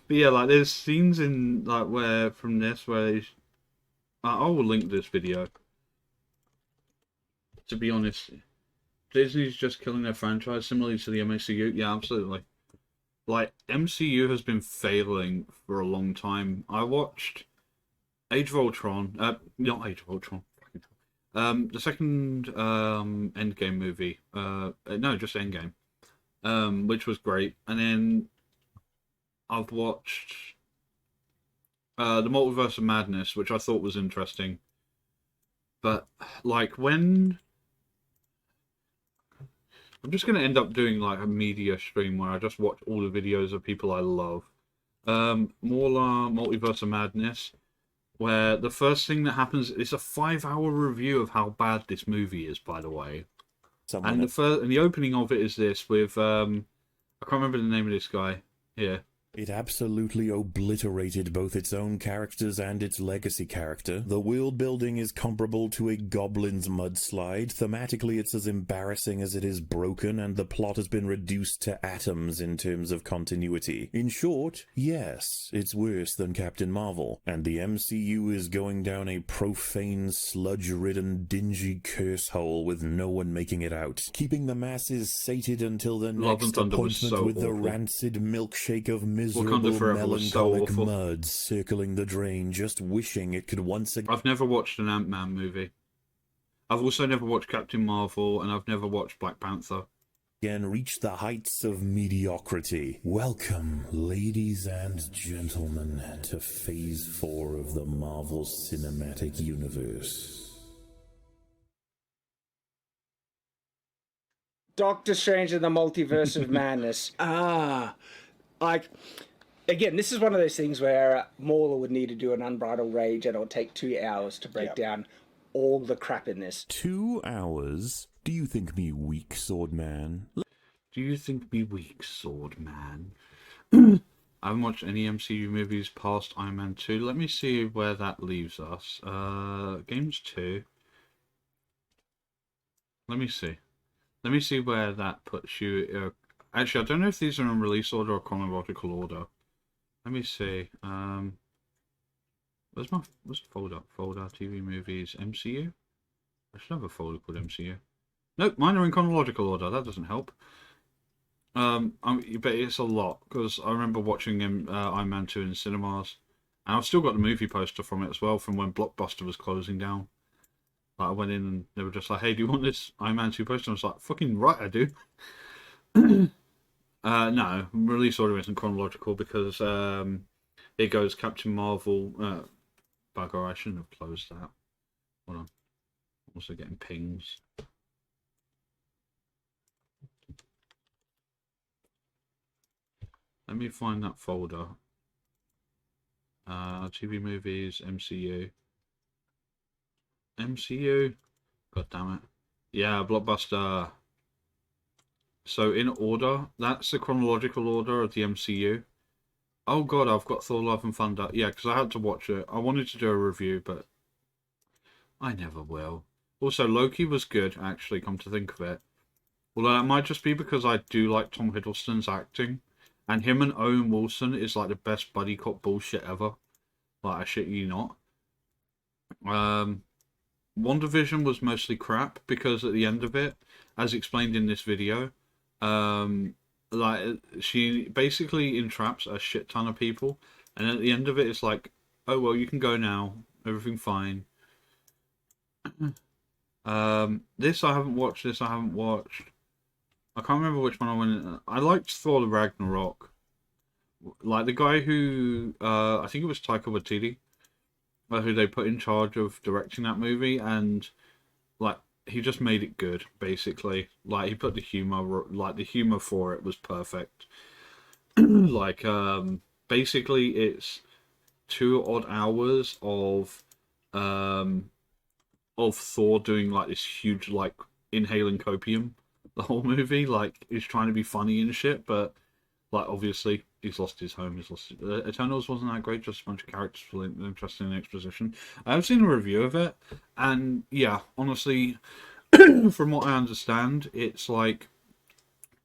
yeah, like there's scenes in like where from this where I will link this video. To be honest, Disney's just killing their franchise, similarly to the MCU. Yeah, absolutely. Like MCU has been failing for a long time. I watched Age of Ultron. Not Age of Ultron. The second Endgame movie. No, just Endgame. Which was great. And then I've watched the Multiverse of Madness, which I thought was interesting. But like when I'm just gonna end up doing like a media stream where I just watch all the videos of people I love. More Multiverse of Madness, where the first thing that happens is a 5-hour review of how bad this movie is, by the way. And the opening of it is this with I can't remember the name of this guy here. It absolutely obliterated both its own characters and its legacy character. The world building is comparable to a goblin's mudslide. Thematically, it's as embarrassing as it is broken, and the plot has been reduced to atoms in terms of continuity. In short, yes, it's worse than Captain Marvel, and the MCU is going down a profane, sludge-ridden, dingy curse hole with no one making it out, keeping the masses sated until the next appointment with the rancid milkshake of miserable melancholic mud circling the drain, just wishing it could once again. I've never watched an Ant-Man movie. I've also never watched Captain Marvel, and I've never watched Black Panther. Again, reach the heights of mediocrity. Welcome, ladies and gentlemen, to Phase 4 of the Marvel Cinematic Universe. Doctor Strange and the Multiverse of Madness. Again, this is one of those things where Mauler would need to do an Unbridled Rage, and it'll take 2 hours to break down all the crap in this. 2 hours? Do you think me weak, Sword Man? Do you think me weak, Sword Man? I haven't watched any MCU movies past Iron Man 2. Let me see where that leaves us. Games 2. Let me see. Let me see where that puts you. Actually, I don't know if these are in release order or chronological order. Let me see. Where's the folder? Folder, TV, movies, MCU? I should have a folder called MCU. Nope, mine are in chronological order. That doesn't help. But it's a lot, because I remember watching Iron Man 2 in cinemas. And I've still got the movie poster from it as well, from when Blockbuster was closing down. Like, I went in and they were just like, hey, do you want this Iron Man 2 poster? And I was like, fucking right, I do. No, release order isn't chronological because it goes Captain Marvel. Bugger, I shouldn't have closed that. Hold on. Also getting pings. Let me find that folder. TV movies, MCU. MCU? God damn it. Yeah, Blockbuster. So in order, that's the chronological order of the MCU. Oh god, I've got Thor Love and Thunder. Yeah, because I had to watch it. I wanted to do a review, but I never will. Also, Loki was good, actually, come to think of it. Although that might just be because I do like Tom Hiddleston's acting. And him and Owen Wilson is like the best buddy cop bullshit ever. Like, I shit you not. WandaVision was mostly crap because at the end of it, as explained in this video, like she basically entraps a shit ton of people, and at the end of it, it's like, oh well, you can go now, everything fine. This I haven't watched. This I haven't watched. I can't remember which one I went. I liked Thor: Ragnarok. Like the guy who, I think it was Taika Waititi, who they put in charge of directing that movie, and like he just made it good. Basically, like he put the humor, like the humor for it was perfect. Like, basically, it's 2 odd hours of of Thor doing like this huge like inhaling copium the whole movie. Like he's trying to be funny and shit, but like obviously he's lost his home. He's lost Eternals wasn't that great. Just a bunch of characters for interesting exposition. I've seen a review of it, and yeah, honestly, from what I understand, it's like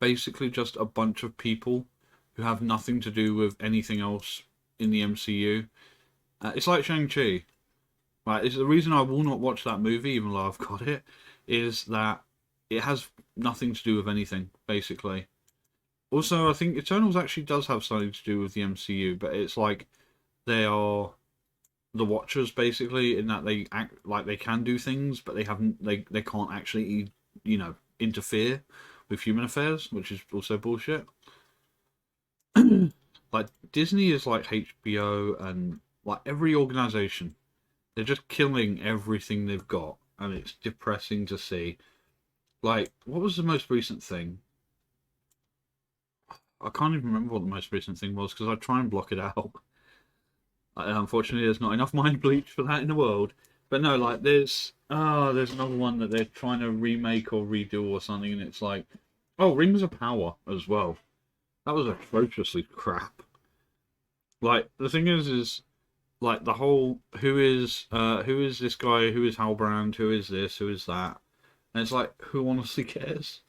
basically just a bunch of people who have nothing to do with anything else in the MCU. It's like Shang-Chi. Right, it's the reason I will not watch that movie, even though I've got it, is that it has nothing to do with anything, basically. Also, I think Eternals actually does have something to do with the MCU, but it's like they are the Watchers, basically, in that they act like they can do things, but they haven't. They can't actually, interfere with human affairs, which is also bullshit. Like Disney is like HBO and like every organization. They're just killing everything they've got, and it's depressing to see. Like, what was the most recent thing? I can't even remember what the most recent thing was because I try and block it out. Unfortunately, there's not enough mind bleach for that in the world. But no, like there's another one that they're trying to remake or redo or something, and it's like, oh, Rings of Power as well. That was atrociously crap. Like the thing is like the whole who is this guy, who is Halbrand, who is this, who is that, and it's like, who honestly cares?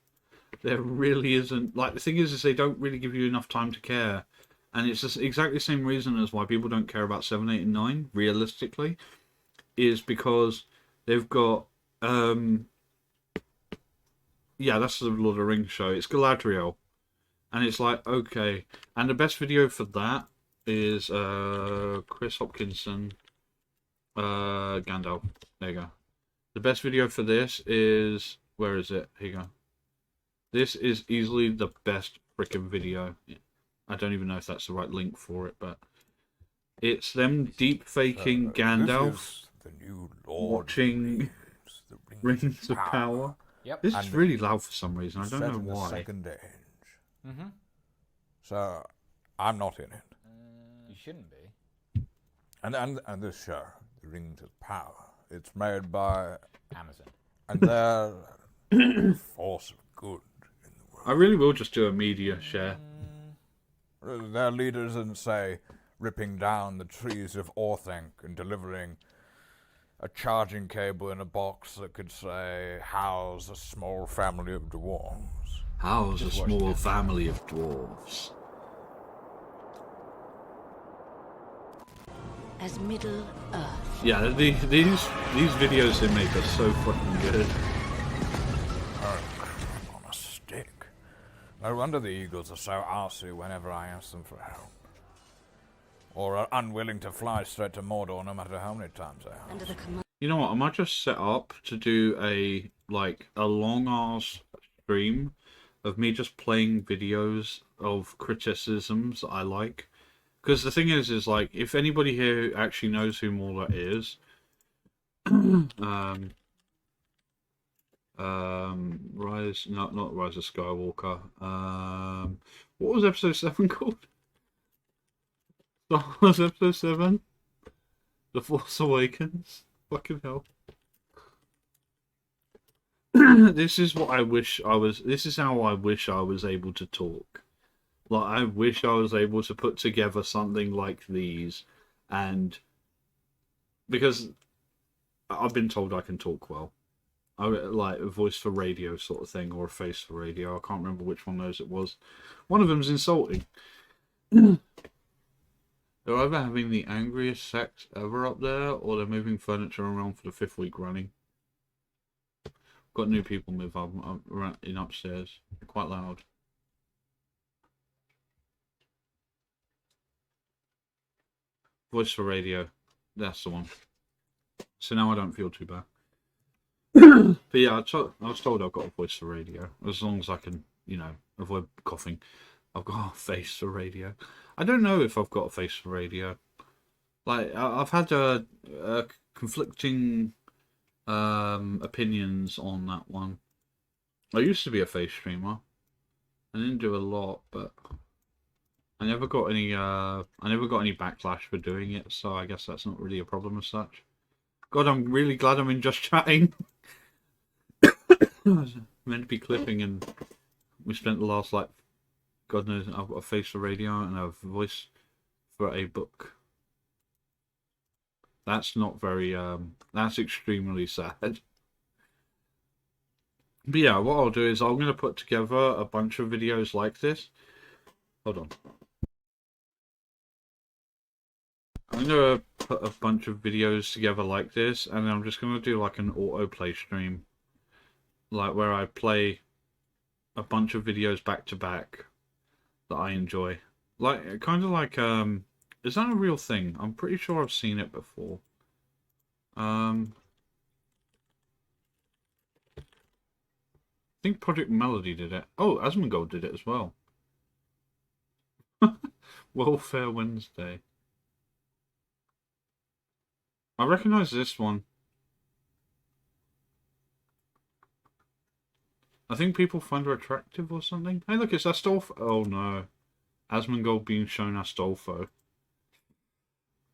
There really isn't. Like the thing is they don't really give you enough time to care, and it's just exactly the same reason as why people don't care about 7, 8, and 9. Realistically, is because they've got yeah, that's the Lord of the Rings show. It's Galadriel, and it's like, okay, and the best video for that is Chris Hopkinson, Gandalf. There you go. The best video for this is, where is it? Here you go. This is easily the best freaking video. I don't even know if that's the right link for it, but it's them deep faking Gandalf watching Rings of Power. Yep. This is really loud for some reason. I don't know in the why. second age. So I'm not in it. You shouldn't be. And this show, The Rings of Power, it's made by Amazon. and they're a force of good in the world. I really will just do a media share. Their leaders in, say, ripping down the trees of Orthanc and delivering a charging cable in a box that could say, house a small family of dwarves. How's a small family of dwarves? As Middle Earth. Yeah, these videos they make are so fucking good. On a stick. No wonder the Eagles are so arsey whenever I ask them for help. Or are unwilling to fly straight to Mordor no matter how many times I ask. Under the command. You know what? I might just set up to do a long ass stream of me just playing videos of criticisms that I like. Because the thing is like, if anybody here actually knows who Mauler is, not Rise of Skywalker. What was episode 7 called? Star Wars episode 7? The Force Awakens? Fucking hell. This is what I wish I was. This is how I wish I was able to talk. Like, I wish I was able to put together something like these, and because I've been told I can talk well. I like a voice for radio sort of thing, or a face for radio. I can't remember which one of those it was. One of them's insulting. They're either having the angriest sex ever up there, or they're moving furniture around for the 5th week running. Got new people move up in upstairs. They're quite loud. Voice for radio. That's the one. So now I don't feel too bad. But yeah, I was told I've got a voice for radio. As long as I can, avoid coughing. I've got a face for radio. I don't know if I've got a face for radio. Like, I've had conflicting opinions on that one. I used to be a face streamer. I didn't do a lot, but I never got any backlash for doing it, so I guess that's not really a problem as such. God, I'm really glad I'm in just chatting. I was meant to be clipping, and we spent the last, like, God knows, I've got a face for radio and a voice for a book. That's not very, that's extremely sad. But yeah, what I'll do is I'm going to put together a bunch of videos like this. Hold on. I'm going to put a bunch of videos together like this, and then I'm just going to do like an autoplay stream. Like where I play a bunch of videos back to back that I enjoy. Like, kind of like, is that a real thing? I'm pretty sure I've seen it before. I think Project Melody did it. Oh, Asmongold did it as well. Welfare Wednesday. I recognise this one. I think people find her attractive or something. Hey, look, it's Astolfo. Oh no. Asmongold being shown Astolfo.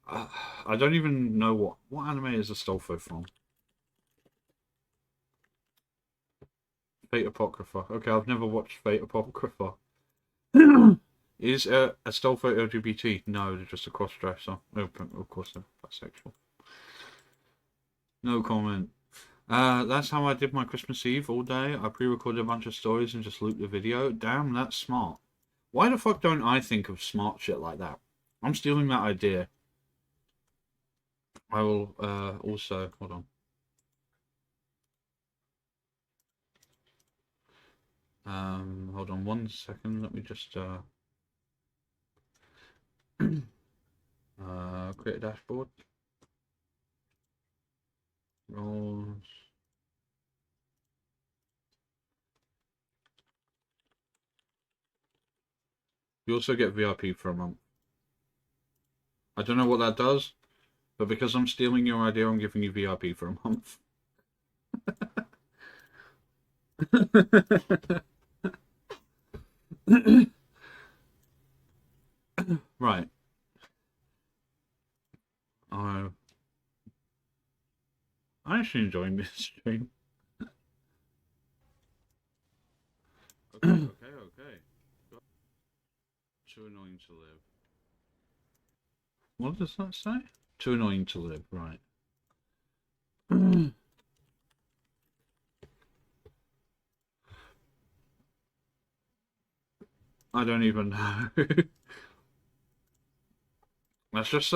I don't even know what anime is Astolfo from. Fate Apocrypha. Okay, I've never watched Fate Apocrypha. Is Astolfo LGBT? No, they're just a cross-dresser. Of course, they're bisexual. No comment. That's how I did my Christmas Eve all day. I pre-recorded a bunch of stories and just looped the video. Damn, that's smart. Why the fuck don't I think of smart shit like that? I'm stealing that idea. I will also hold on. Hold on 1 second. Let me just create a dashboard. Roles. You also get VIP for a month. I don't know what that does, but because I'm stealing your idea, I'm giving you VIP for a month. Right. I'm actually enjoying this stream. Okay. Too annoying to live. What does that say? Too annoying to live, right. I don't even know. It's just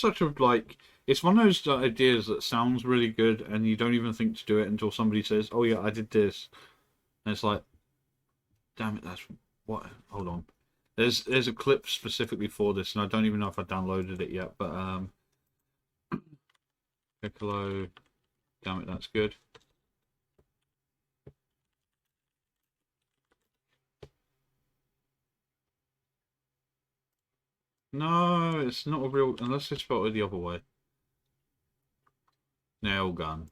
such a, like, it's one of those ideas that sounds really good and you don't even think to do it until somebody says, oh yeah, I did this. And it's like, damn it, that's what, hold on. There's a clip specifically for this and I don't even know if I downloaded it yet, but Piccolo, damn it, that's good. No, it's not a real, unless it's spelled it the other way. Nail gun.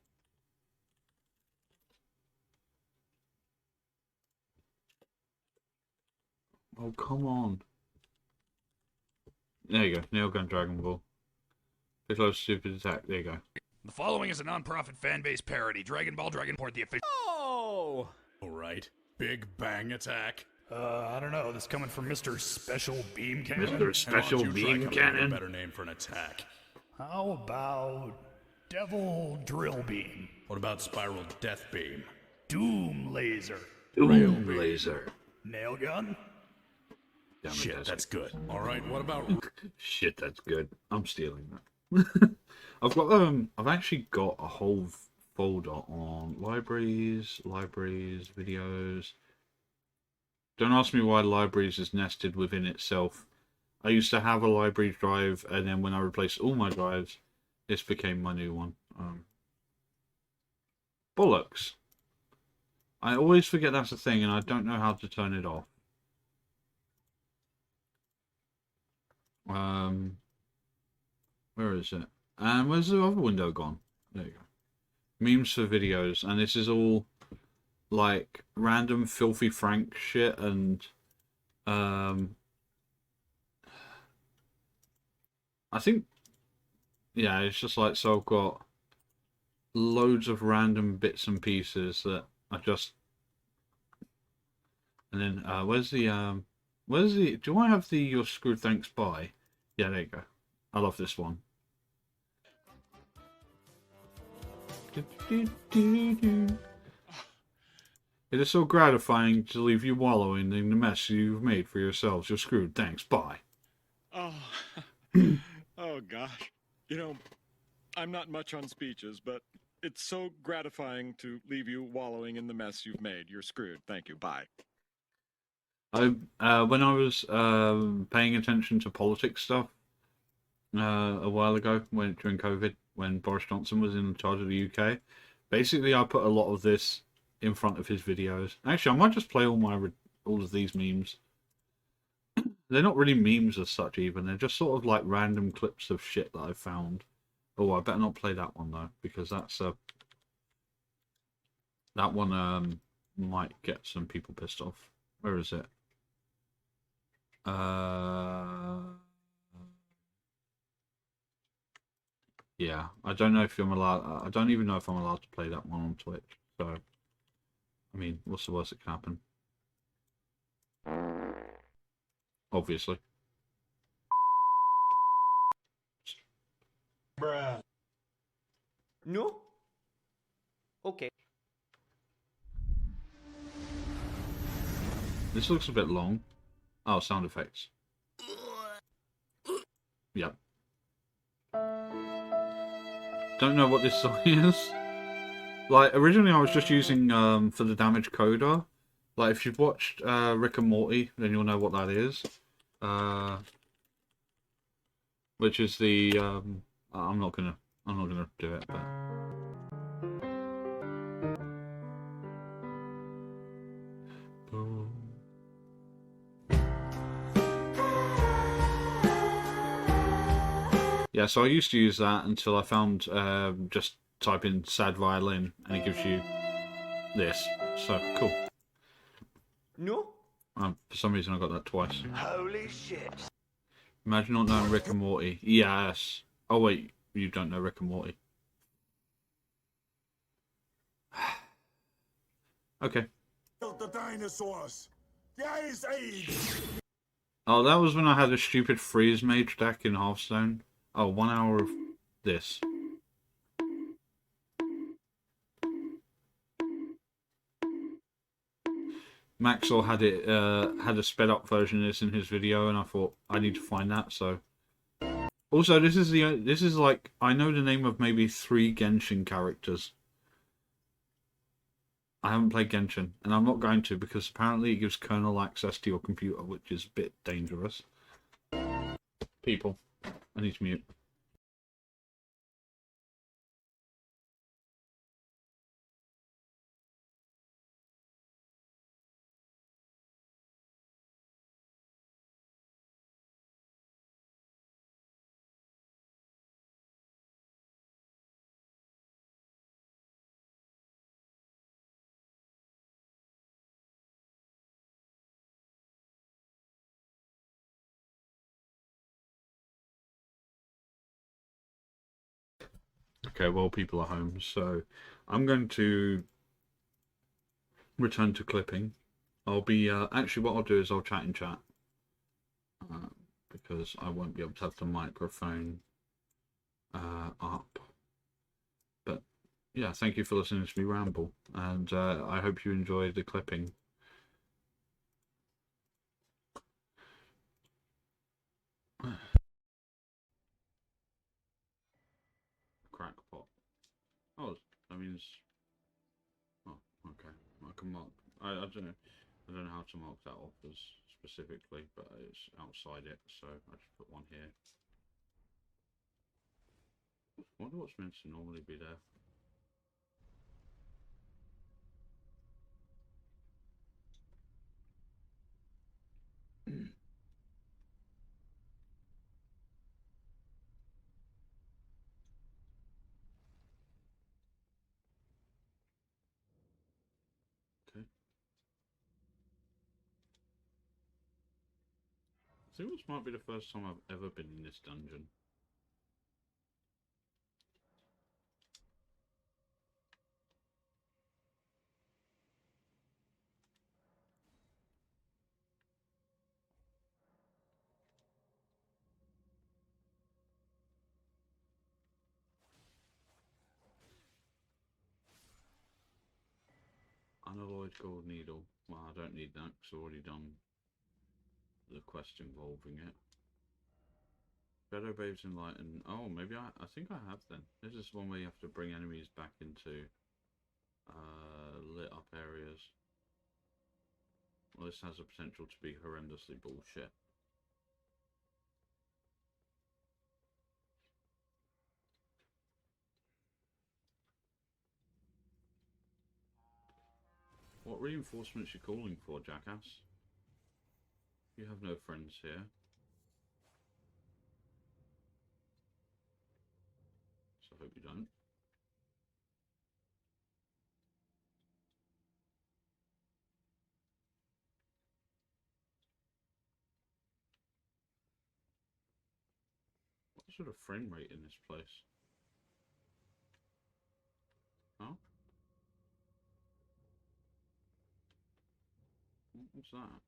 Oh, come on. There you go. Nail gun Dragon Ball. Piccolo's stupid attack. There you go. The following is a non-profit fan-based parody. Dragon Ball Dragon Port, the official. Oh! Alright. Big Bang Attack. I don't know. This coming from Mr. Special Beam Cannon. Mr. Special Beam Cannon. A better name for an attack. How about Devil Drill Beam? What about Spiral Death Beam? Doom Laser. Doom Laser. Nail Gun? Damn it, Shit, that's good. Alright, what about... Shit, that's good. I'm stealing that. I've actually got a whole folder on libraries, videos. Don't ask me why libraries is nested within itself. I used to have a library drive, and then when I replaced all my drives, this became my new one. Bollocks. I always forget that's a thing, and I don't know how to turn it off. Where is it? And where's the other window gone? There you go. Memes for videos, and this is all like random filthy Frank shit, and I think, yeah, it's just like, so I've got loads of random bits and pieces that I just. And then where's the do I have the You're Screwed Thanks Bye? Yeah, there you go. I love this one. It is so gratifying to leave you wallowing in the mess you've made for yourselves. You're screwed. Thanks. Bye. Oh, oh gosh. You know, I'm not much on speeches, but it's so gratifying to leave you wallowing in the mess you've made. You're screwed. Thank you. Bye. When I was paying attention to politics stuff a while ago, during COVID, when Boris Johnson was in charge of the UK, basically I put a lot of this in front of his videos. Actually, I might just play all of these memes. They're not really memes as such, even. They're just sort of like random clips of shit that I've found. Oh, I better not play that one though, because that's that one might get some people pissed off. Where is it? Yeah, I don't know if I'm allowed. I don't even know if I'm allowed to play that one on Twitch. So, I mean, what's the worst that can happen? Obviously. Bruh. No? Okay. This looks a bit long. Oh, sound effects. Yep. Don't know what this song is. Like, originally I was just using for the damage coder. Like, if you've watched Rick and Morty, then you'll know what that is. Which is the I'm not gonna do it, but yeah, so I used to use that until I found just type in sad violin and it gives you this. So cool. No? For some reason I got that twice. Holy shit. Imagine not knowing Rick and Morty. Yes. Oh wait, you don't know Rick and Morty. Okay. The dinosaurs. The Ice Age. Oh, that was when I had a stupid freeze mage deck in Hearthstone. Oh, 1 hour of this. Maxwell had it had a sped up version of this in his video, and I thought I need to find that. So, also this is like I know the name of maybe 3 Genshin characters. I haven't played Genshin, and I'm not going to because apparently it gives kernel access to your computer, which is a bit dangerous. People, I need to mute. Okay, well, people are home, so I'm going to return to clipping. I'll be actually what I'll do is I'll chat in chat because I won't be able to have the microphone up. But yeah, thank you for listening to me ramble, and I hope you enjoyed the clipping. Crackpot. Oh, that means. Oh, okay. I can mark. I don't know. I don't know how to mark that off as specifically, but it's outside it, so I just put one here. I wonder what's meant to normally be there. Okay. I think this might be the first time I've ever been in this dungeon. Unalloyed gold needle. Well, I don't need that because I've already done the quest involving it. Shadow Babes Enlightened. Oh, maybe I think I have then. This is one where you have to bring enemies back into lit up areas. Well, this has the potential to be horrendously bullshit. What reinforcements you calling for, jackass? You have no friends here. So I hope you don't. What sort of frame rate in this place? Huh? What's that?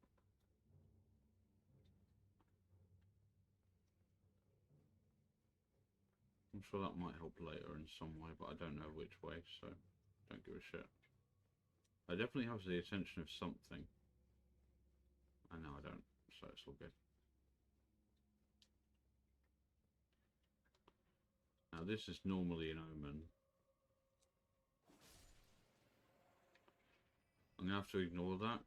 I'm sure that might help later in some way, but I don't know which way, so don't give a shit. I definitely have the attention of something. I know I don't, so it's all good. Now this is normally an omen. I'm gonna have to ignore that.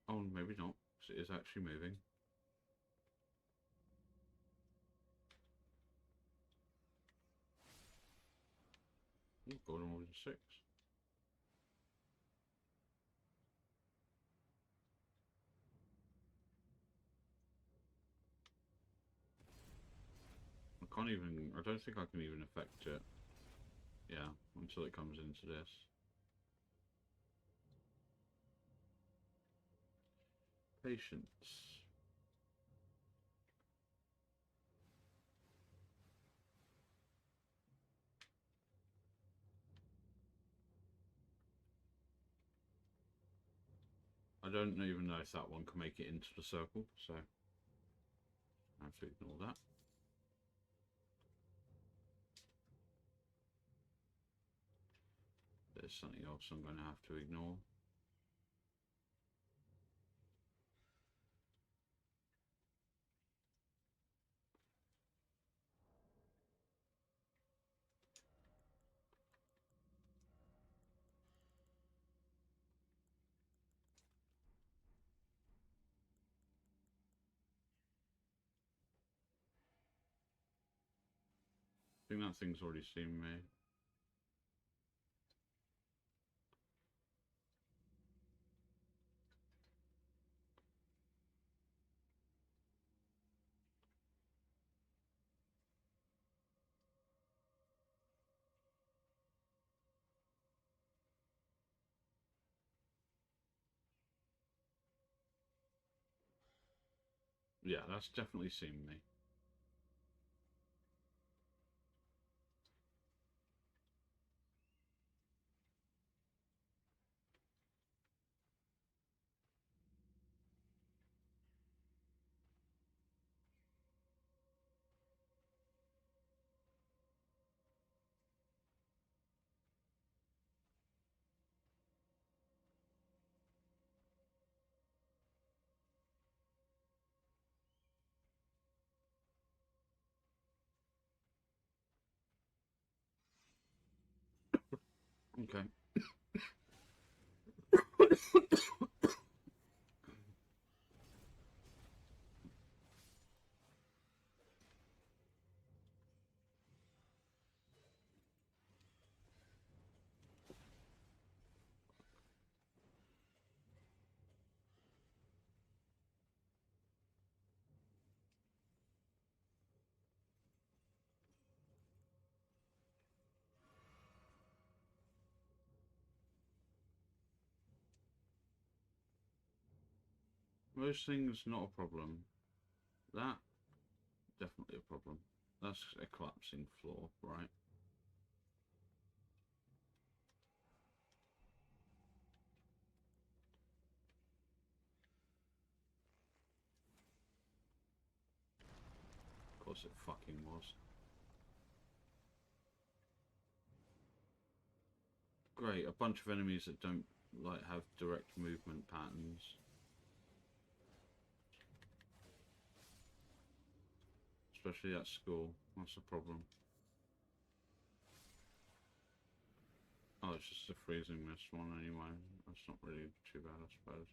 Oh, maybe not, because it is actually moving. Ooh, golden more than 6. I can't even, I don't think I can even affect it. Yeah, until it comes into this. Patience. I don't even know if that one can make it into the circle, so I have to ignore that. There's something else I'm going to have to ignore. I think that thing's already seen me. Yeah, that's definitely seen me. Okay. Most things not a problem. That definitely a problem. That's a collapsing floor, right? Of course it fucking was. Great, a bunch of enemies that don't like have direct movement patterns. Especially at school. That's the problem. Oh, it's just a freezing mist one anyway. That's not really too bad, I suppose.